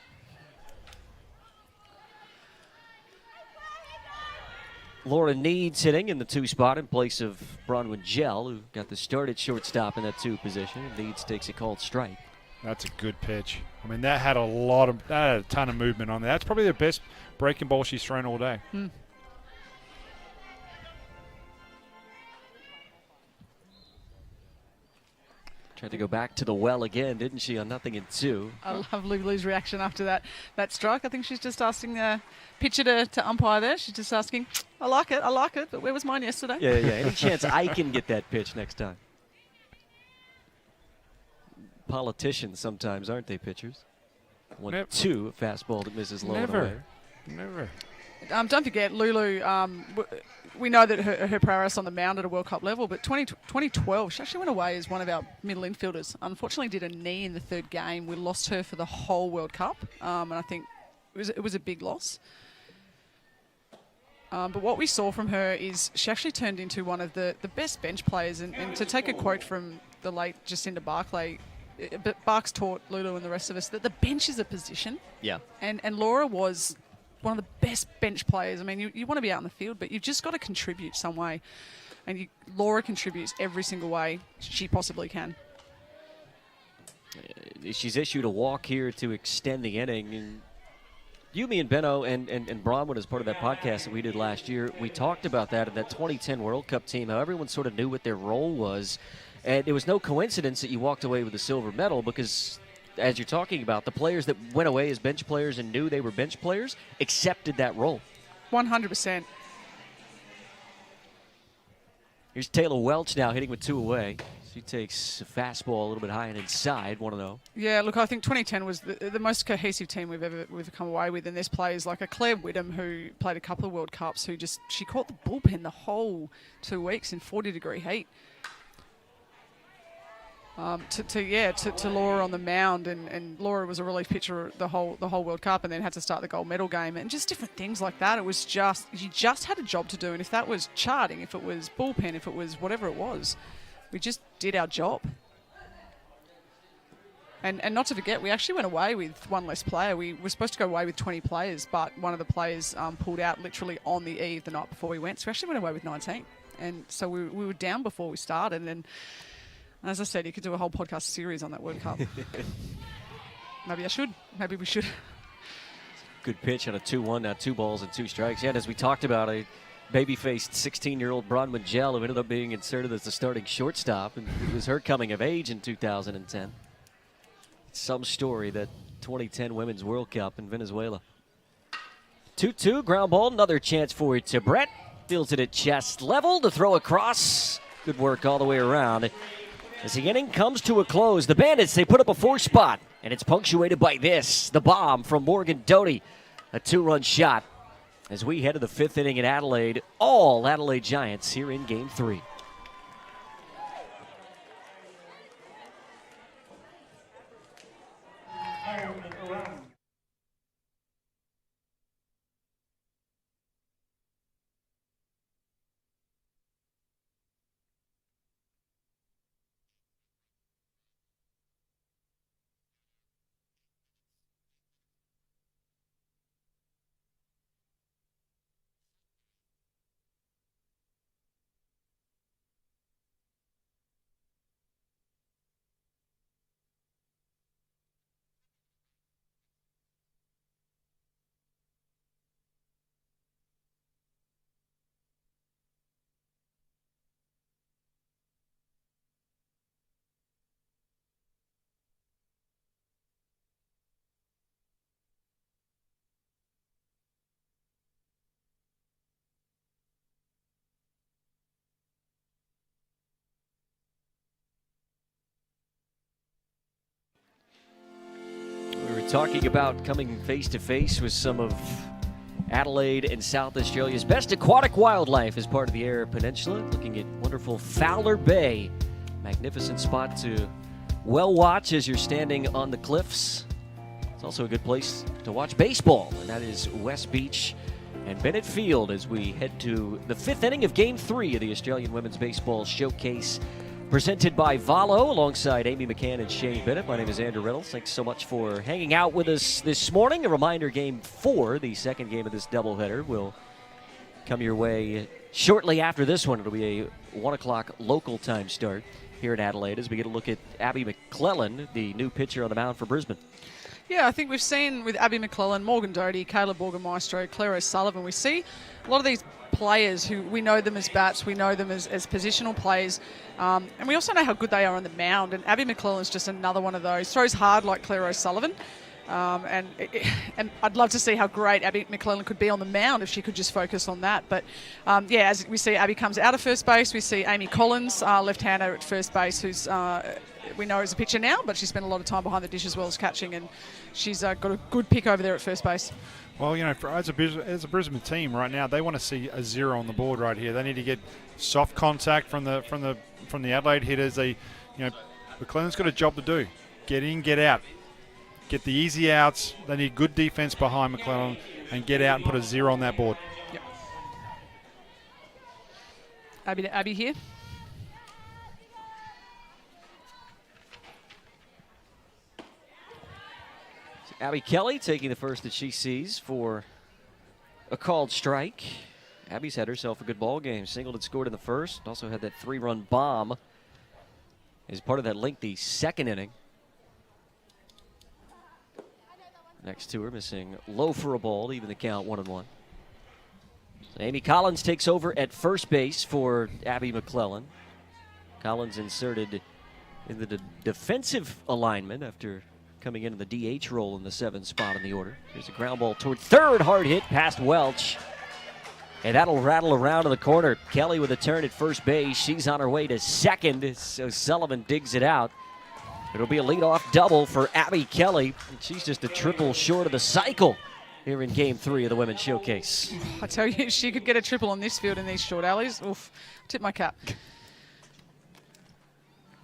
Laura Needs hitting in the 2 spot in place of Bronwyn Gell, who got the start at shortstop in that 2 position. Needs takes a called strike. That's a good pitch. I mean, that had a ton of movement on there. That's probably the best breaking ball she's thrown all day. Tried to go back to the well again, didn't she, on 0-2. I love Lulu's reaction after that strike. I think she's just asking the pitcher to umpire there. She's just asking, I like it, but where was mine yesterday? Yeah. Any chance I can get that pitch next time? Politicians sometimes, aren't they, pitchers? 1-2, a fastball that misses low and away. Never. Don't forget, Lulu, we know that her prowess on the mound at a World Cup level, but 2012, she actually went away as one of our middle infielders. Unfortunately, did a knee in the 3rd game. We lost her for the whole World Cup, and I think it was a big loss. But what we saw from her is she actually turned into one of the best bench players. And to take a quote from the late Jacinda Barclay, but Barks taught Lulu and the rest of us that the bench is a position. Yeah. And Laura was one of the best bench players. I mean, you want to be out in the field, but you've just got to contribute some way. And Laura contributes every single way she possibly can. She's issued a walk here to extend the inning. And you, me, and Benno and Bronwyn, as part of that podcast that we did last year, we talked about that in that 2010 World Cup team, how everyone sort of knew what their role was. And it was no coincidence that you walked away with a silver medal because, as you're talking about, the players that went away as bench players and knew they were bench players accepted that role. 100%. Here's Taylor Welch now hitting with 2 away. She takes a fastball a little bit high and inside, 1-0. Yeah, look, I think 2010 was the most cohesive team we've ever come away with, and there's players like a Claire Whittam who played a couple of World Cups she caught the bullpen the whole 2 weeks in 40-degree heat. To Laura on the mound, and Laura was a relief pitcher the whole World Cup, and then had to start the gold medal game, and just different things like that. It was you just had a job to do, and if that was charting, if it was bullpen, if it was whatever it was, we just did our job. And not to forget, we actually went away with one less player. We were supposed to go away with 20 players, but one of the players pulled out literally on the eve the night before we went. So we actually went away with 19. And so we were down before we started. And as I said, you could do a whole podcast series on that World Cup. Maybe I should. Maybe we should. Good pitch on a 2-1, now 2 balls and 2 strikes. Yeah, and as we talked about, a baby-faced 16-year-old Bronwyn Gell who ended up being inserted as the starting shortstop. And it was her coming of age in 2010. Some story, that 2010 Women's World Cup in Venezuela. 2-2, ground ball, another chance for it to Brett. Fields it at chest level to throw across. Good work all the way around. As the inning comes to a close, the Bandits, they put up a 4 spot, and it's punctuated by this, the bomb from Morgan Doty, a 2-run shot. As we head to the 5th inning in Adelaide, all Adelaide Giants here in Game 3. Talking about coming face-to-face with some of Adelaide and South Australia's best aquatic wildlife as part of the Eyre Peninsula. Looking at wonderful Fowler Bay. Magnificent spot to well watch as you're standing on the cliffs. It's also a good place to watch baseball, and that is West Beach and Bennett Field as we head to the 5th inning of Game 3 of the Australian Women's Baseball Showcase, presented by Valo, alongside Amy McCann and Shane Bennett. My name is Andrew Reynolds. Thanks so much for hanging out with us this morning. A reminder, Game 4, the second game of this doubleheader, will come your way shortly after this one. It'll be a 1 o'clock local time start here in Adelaide as we get a look at Abby McClellan, the new pitcher on the mound for Brisbane. Yeah, I think we've seen with Abby McClellan, Morgan Doty, Caleb Orga, Maestro, Claire O'Sullivan, we see a lot of these players who we know them as bats, we know them as positional players, and we also know how good they are on the mound, and Abby McClellan's just another one of those. Throws hard like Claire O'Sullivan, and I'd love to see how great Abby McClellan could be on the mound if she could just focus on that. But yeah, as we see Abby comes out of first base, we see Amy Collins, left-hander at first base, who's we know is a pitcher now, but she spent a lot of time behind the dish as well as catching, and she's got a good pick over there at first base. Well, you know, as a Brisbane team right now, they want to see a 0 on the board right here. They need to get soft contact from the Adelaide hitters. McClellan's got a job to do: get in, get out, get the easy outs. They need good defense behind McClellan and get out and put a 0 on that board. Yep. Abby here. Abby Kelly taking the first that she sees for a called strike. Abby's had herself a good ball game. Singled and scored in the first. Also had that 3-run bomb as part of that lengthy second inning. Next to her, missing low for a ball to even the count 1-1. So Amy Collins takes over at first base for Abby McClellan. Collins inserted in the defensive alignment after coming into the DH role in the 7th spot in the order. Here's a ground ball toward third, hard hit past Welch. And that'll rattle around in the corner. Kelly with a turn at first base. She's on her way to second, so Sullivan digs it out. It'll be a leadoff double for Abby Kelly. And she's just a triple short of the cycle here in Game 3 of the Women's Showcase. I tell you, she could get a triple on this field in these short alleys. Oof, tip my cap.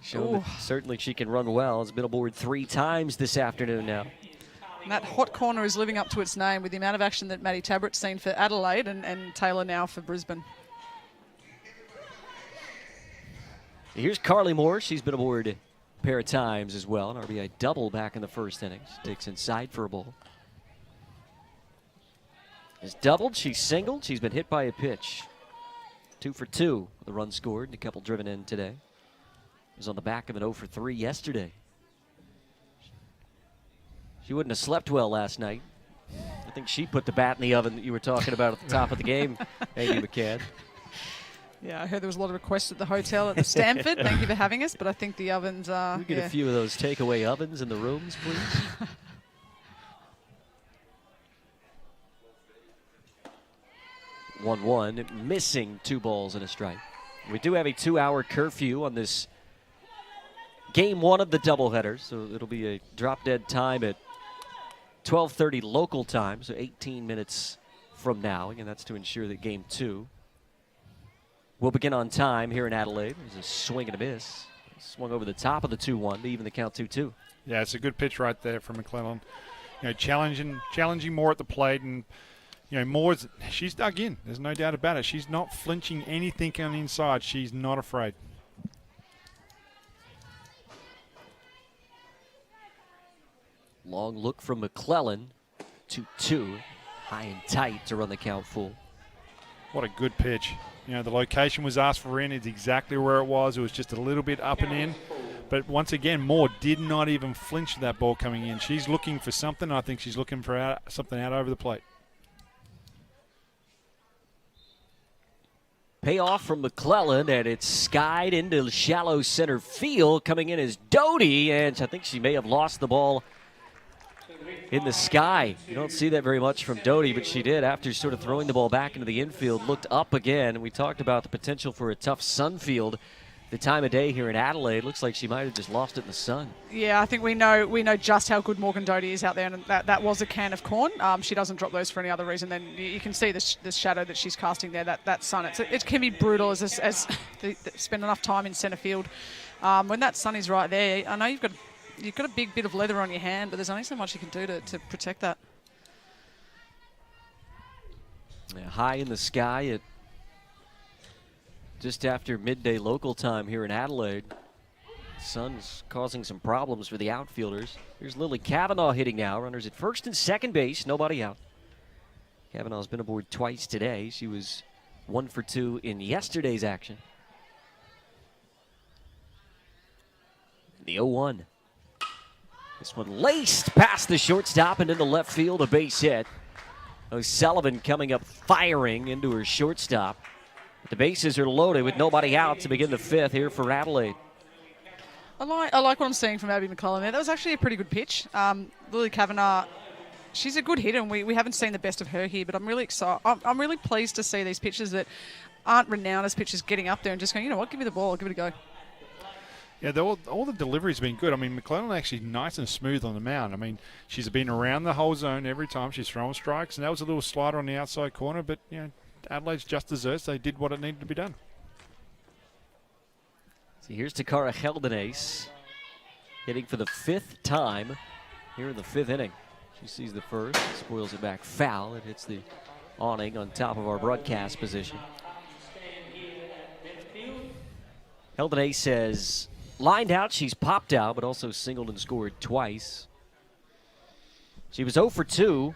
Shown that certainly she can run well. Has been aboard 3 times this afternoon now. And that hot corner is living up to its name with the amount of action that Maddie Tabrett's seen for Adelaide and Taylor now for Brisbane. Here's Carly Moore. She's been aboard pair of times as well. An RBI double back in the first inning. She takes inside for a ball. She's doubled, she's singled, she's been hit by a pitch. 2 for 2. The run scored and a couple driven in today. It was on the back of an 0 for 3 yesterday. She wouldn't have slept well last night. I think she put the bat in the oven that you were talking about at the top of the game, Amy McCann. Yeah, I heard there was a lot of requests at the hotel at the Stanford. Thank you for having us, but I think the ovens are... We get a few of those takeaway ovens in the rooms, please. (1-1), missing 2 balls and a strike. We do have a 2-hour curfew on this game 1 of the doubleheader, so it'll be a drop-dead time at 12:30 local time, so 18 minutes from now. Again, that's to ensure that game 2 will begin on time here in Adelaide. There's a swing and a miss. Swung over the top of the 2-1 to even the count 2-2. Yeah, it's a good pitch right there from McClellan. You know, challenging more at the plate, and you know, Moore's, she's dug in. There's no doubt about it. She's not flinching anything on the inside. She's not afraid. Long look from McClellan. 2-2. High and tight to run the count full. What a good pitch. You know, the location was asked for in. It's exactly where it was. It was just a little bit up and in. But once again, Moore did not even flinch that ball coming in. She's looking for something. I think she's looking for something out over the plate. Payoff from McClellan, and it's skied into shallow center field. Coming in is Doty, and I think she may have lost the ball in the sky. You don't see that very much from Doty, but she did after sort of throwing the ball back into the infield, looked up again, and we talked about the potential for a tough sun field the time of day here in Adelaide. Looks like she might have just lost it in the sun. Yeah, I think we know just how good Morgan Doty is out there, and that was a can of corn. She doesn't drop those for any other reason. Then you can see the shadow that she's casting there, that sun. It can be brutal as they spend enough time in centre field. When that sun is right there, I know you've got a big bit of leather on your hand, but there's only so much you can do to protect that. Yeah, high in the sky at just after midday local time here in Adelaide. Sun's causing some problems for the outfielders. Here's Lily Cavanaugh hitting now. Runners at first and second base, nobody out. Cavanaugh's been aboard twice today. She was 1 for 2 in yesterday's action. The 0-1. This one laced past the shortstop and into left field, a base hit. O'Sullivan coming up firing into her shortstop. The bases are loaded with nobody out to begin the 5th here for Adelaide. I like what I'm seeing from Abby McClellan there. That was actually a pretty good pitch. Lily Cavanaugh, she's a good hitter, and we haven't seen the best of her here, but I'm really excited. I'm really pleased to see these pitchers that aren't renowned as pitchers getting up there and just going, you know what, give me the ball, I'll give it a go. Yeah, all the delivery's been good. I mean, McClellan actually nice and smooth on the mound. I mean, she's been around the whole zone every time she's throwing strikes, and that was a little slider on the outside corner, but, you know, Adelaide's just desserts. They did what it needed to be done. So here's Takara Heldenace hitting for the 5th time here in the 5th inning. She sees the first, spoils it back foul. It hits the awning on top of our broadcast position. Heldenace has lined out. She's popped out, but also singled and scored twice. She was 0 for 2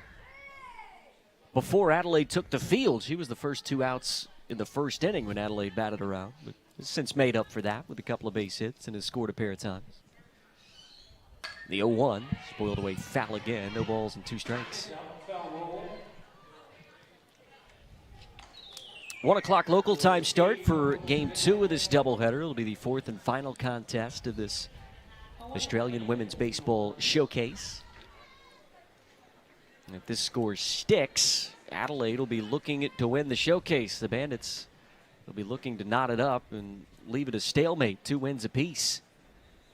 before Adelaide took the field. She was the first 2 outs in the first inning when Adelaide batted around, but has since made up for that with a couple of base hits and has scored a pair of times. The 0-1, spoiled away foul again. No balls and 2 strikes. 1 o'clock local time start for game 2 of this doubleheader. It'll be the 4th and final contest of this Australian Women's Baseball Showcase. If this score sticks, Adelaide will be looking to win the showcase. The Bandits will be looking to knot it up and leave it a stalemate, 2 wins apiece.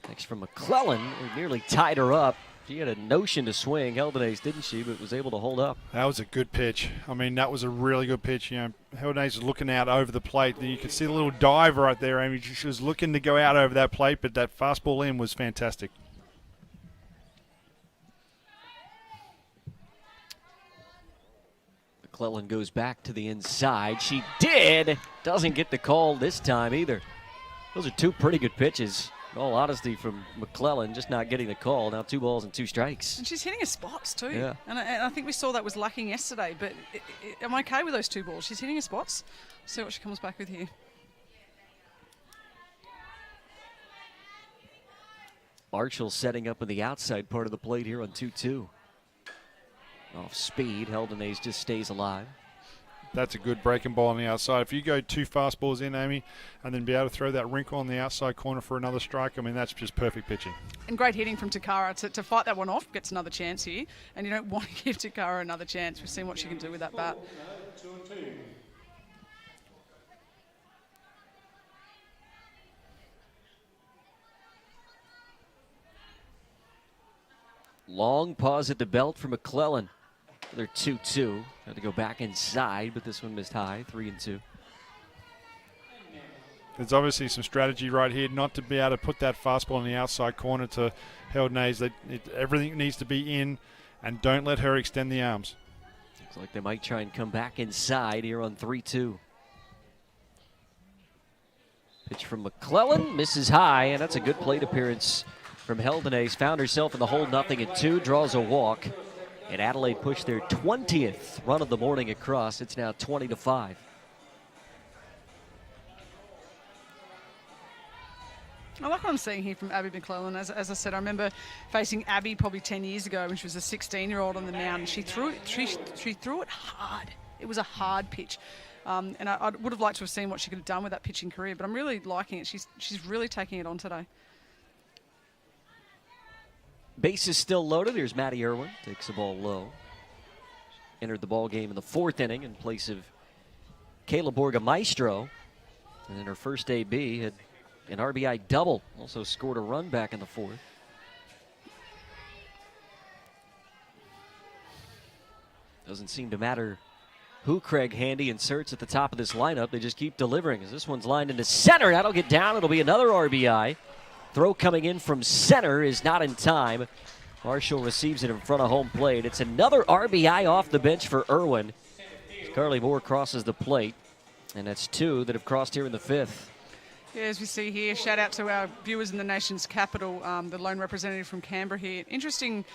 Next from McClellan, who nearly tied her up. She had a notion to swing, Heldenace, didn't she, but was able to hold up. That was a good pitch. I mean, that was a really good pitch. You know, Heldenace was looking out over the plate. You could see the little dive right there, Amy. She was looking to go out over that plate, but that fastball in was fantastic. McClellan goes back to the inside. She did. Doesn't get the call this time either. Those are 2 pretty good pitches. In all honesty, from McClellan, just not getting the call. Now 2 balls and 2 strikes. And she's hitting her spots too. Yeah. And I think we saw that was lacking yesterday, but I'm okay with those 2 balls. She's hitting her spots. See what she comes back with here. Marshall setting up in the outside part of the plate here on 2-2. Off speed, Heldenays just stays alive. That's a good breaking ball on the outside. If you go 2 fastballs in, Amy, and then be able to throw that wrinkle on the outside corner for another strike, I mean, that's just perfect pitching. And great hitting from Takara to fight that one off, gets another chance here. And you don't want to give Takara another chance. We've seen what she can do with that bat. Long pause at the belt for McClellan. They're 2-2. Had to go back inside, but this one missed high, 3-2. There's obviously some strategy right here not to be able to put that fastball in the outside corner to Heldenays. Everything needs to be in, and don't let her extend the arms. Looks like they might try and come back inside here on 3-2. Pitch from McClellan, misses high, and that's a good plate appearance from Heldenays. Found herself in the hole, 0-2, draws a walk. And Adelaide pushed their 20th run of the morning across. It's now 20-5. I like what I'm seeing here from Abby McClellan. As I said, I remember facing Abby probably 10 years ago when she was a 16-year-old on the mound, and she threw it hard. It was a hard pitch. And I would have liked to have seen what she could have done with that pitching career, but I'm really liking it. She's really taking it on today. Base is still loaded. Here's Maddie Irwin. Takes the ball low. Entered the ball game in the 4th inning in place of Caleb Orga Maestro. And in her first AB had an RBI double. Also scored a run back in the 4th. Doesn't seem to matter who Craig Handy inserts at the top of this lineup. They just keep delivering as this one's lined into center. That'll get down. It'll be another RBI. Throw coming in from center is not in time. Marshall receives it in front of home plate. It's another RBI off the bench for Irwin. Carly Moore crosses the plate, and that's 2 that have crossed here in the 5th. Yeah, as we see here, shout out to our viewers in the nation's capital, the lone representative from Canberra here. Interesting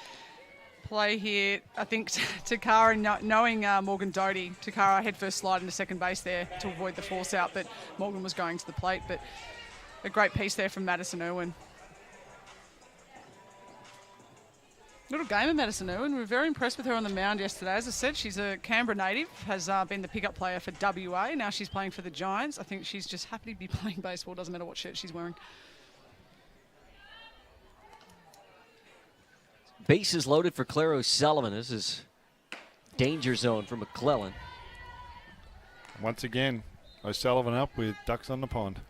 play here. I think Takara, knowing Morgan Doty, Takara head first slide into second base there to avoid the force out, but Morgan was going to the plate. But a great piece there from Madison Irwin. Little game of Madison Irwin. We were very impressed with her on the mound yesterday. As I said, she's a Canberra native, has been the pickup player for WA. Now she's playing for the Giants. I think she's just happy to be playing baseball. Doesn't matter what shirt she's wearing. Bases loaded for Claire O'Sullivan. This is danger zone for McClellan. Once again, O'Sullivan up with ducks on the pond.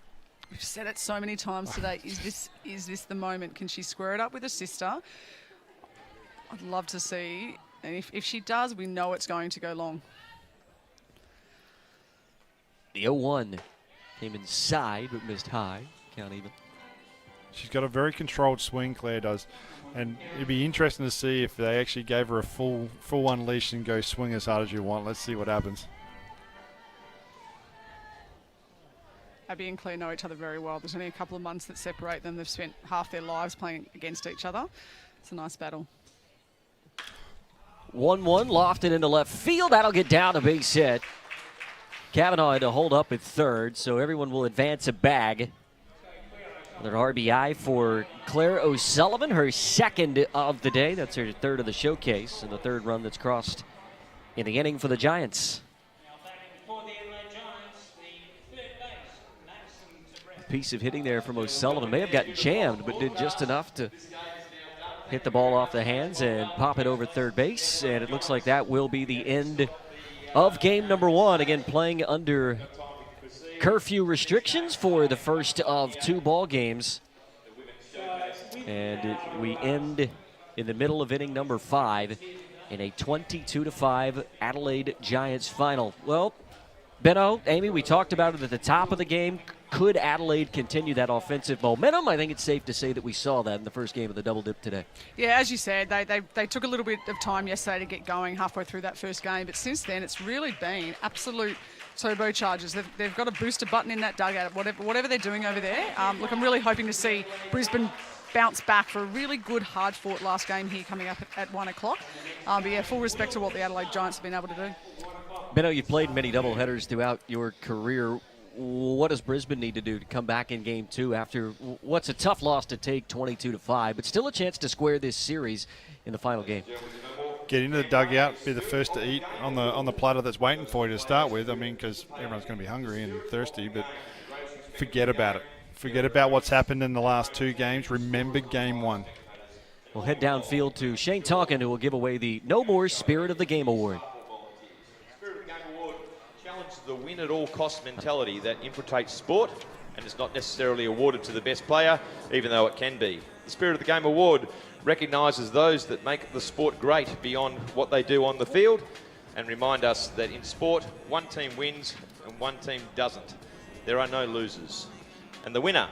We've said it so many times today. Is this the moment? Can she square it up with her sister? I'd love to see. And if she does, we know it's going to go long. The 0-1 came inside but missed high. Count even. She's got a very controlled swing, Claire does. And it'd be interesting to see if they actually gave her a full unleash and go swing as hard as you want. Let's see what happens. Abby and Claire know each other very well. There's only a couple of months that separate them. They've spent half their lives playing against each other. It's a nice battle. 1-1 lofted into left field. That'll get down a base hit. Kavanaugh had to hold up at third, so everyone will advance a bag. Another RBI for Claire O'Sullivan, her 2nd of the day. That's her 3rd of the showcase, and the 3rd run that's crossed in the inning for the Giants. Piece of hitting there from O'Sullivan. May have gotten jammed, but did just enough to hit the ball off the hands and pop it over third base. And it looks like that will be the end of game number 1. Again, playing under curfew restrictions for the first of 2 ball games. And we end in the middle of inning number 5 in a 22-5 Adelaide Giants final. Well, Benno, Amy, we talked about it at the top of the game. Could Adelaide continue that offensive momentum? I think it's safe to say that we saw that in the first game of the double dip today. Yeah, as you said, they took a little bit of time yesterday to get going halfway through that first game, but since then it's really been absolute turbochargers. They've got a booster button in that dugout, whatever they're doing over there. Look, I'm really hoping to see Brisbane bounce back for a really good, hard-fought last game here coming up at 1 o'clock. But yeah, full respect to what the Adelaide Giants have been able to do. Benno, you've played many doubleheaders throughout your career. What does Brisbane need to do to come back in Game 2 after what's a tough loss to take 22-5, but still a chance to square this series in the final game? Get into the dugout, be the first to eat on the platter that's waiting for you to start with. I mean, because everyone's going to be hungry and thirsty, but forget about it. Forget about what's happened in the last 2 games. Remember Game 1. We'll head downfield to Shane Tonkin, who will give away the No More Spirit of the Game Award. Spirit of the Game Award challenges the win-at-all-cost mentality that infiltrates sport and is not necessarily awarded to the best player, even though it can be. The Spirit of the Game Award recognises those that make the sport great beyond what they do on the field and remind us that in sport, one team wins and one team doesn't. There are no losers. And the winner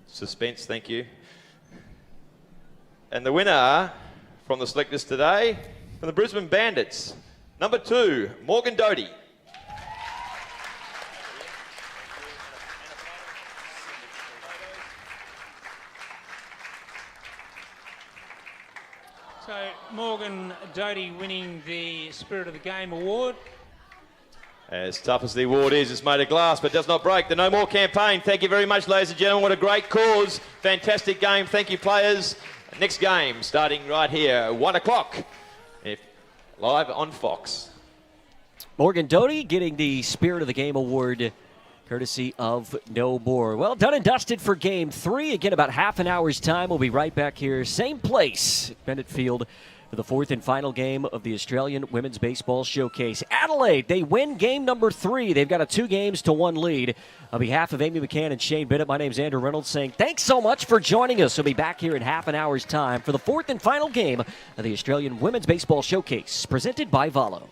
suspense, thank you. And the winner from the selectors today, from the Brisbane Bandits, number 2, Morgan Doty. So Morgan Doty winning the Spirit of the Game Award. As tough as the award is, it's made of glass but does not break. The No More campaign. Thank you very much, ladies and gentlemen. What a great cause. Fantastic game. Thank you, players. Next game starting right here, 1 o'clock, live on Fox. Morgan Doty getting the Spirit of the Game Award courtesy of No More. Well, done and dusted for Game 3. Again, about half an hour's time. We'll be right back here, same place, at Bennett Field, for the 4th and final game of the Australian Women's Baseball Showcase. Adelaide, they win game number 3. They've got a 2-1 lead. On behalf of Amy McCann and Shane Bennett, my name's Andrew Reynolds saying thanks so much for joining us. We'll be back here in half an hour's time for the 4th and final game of the Australian Women's Baseball Showcase, presented by Valo.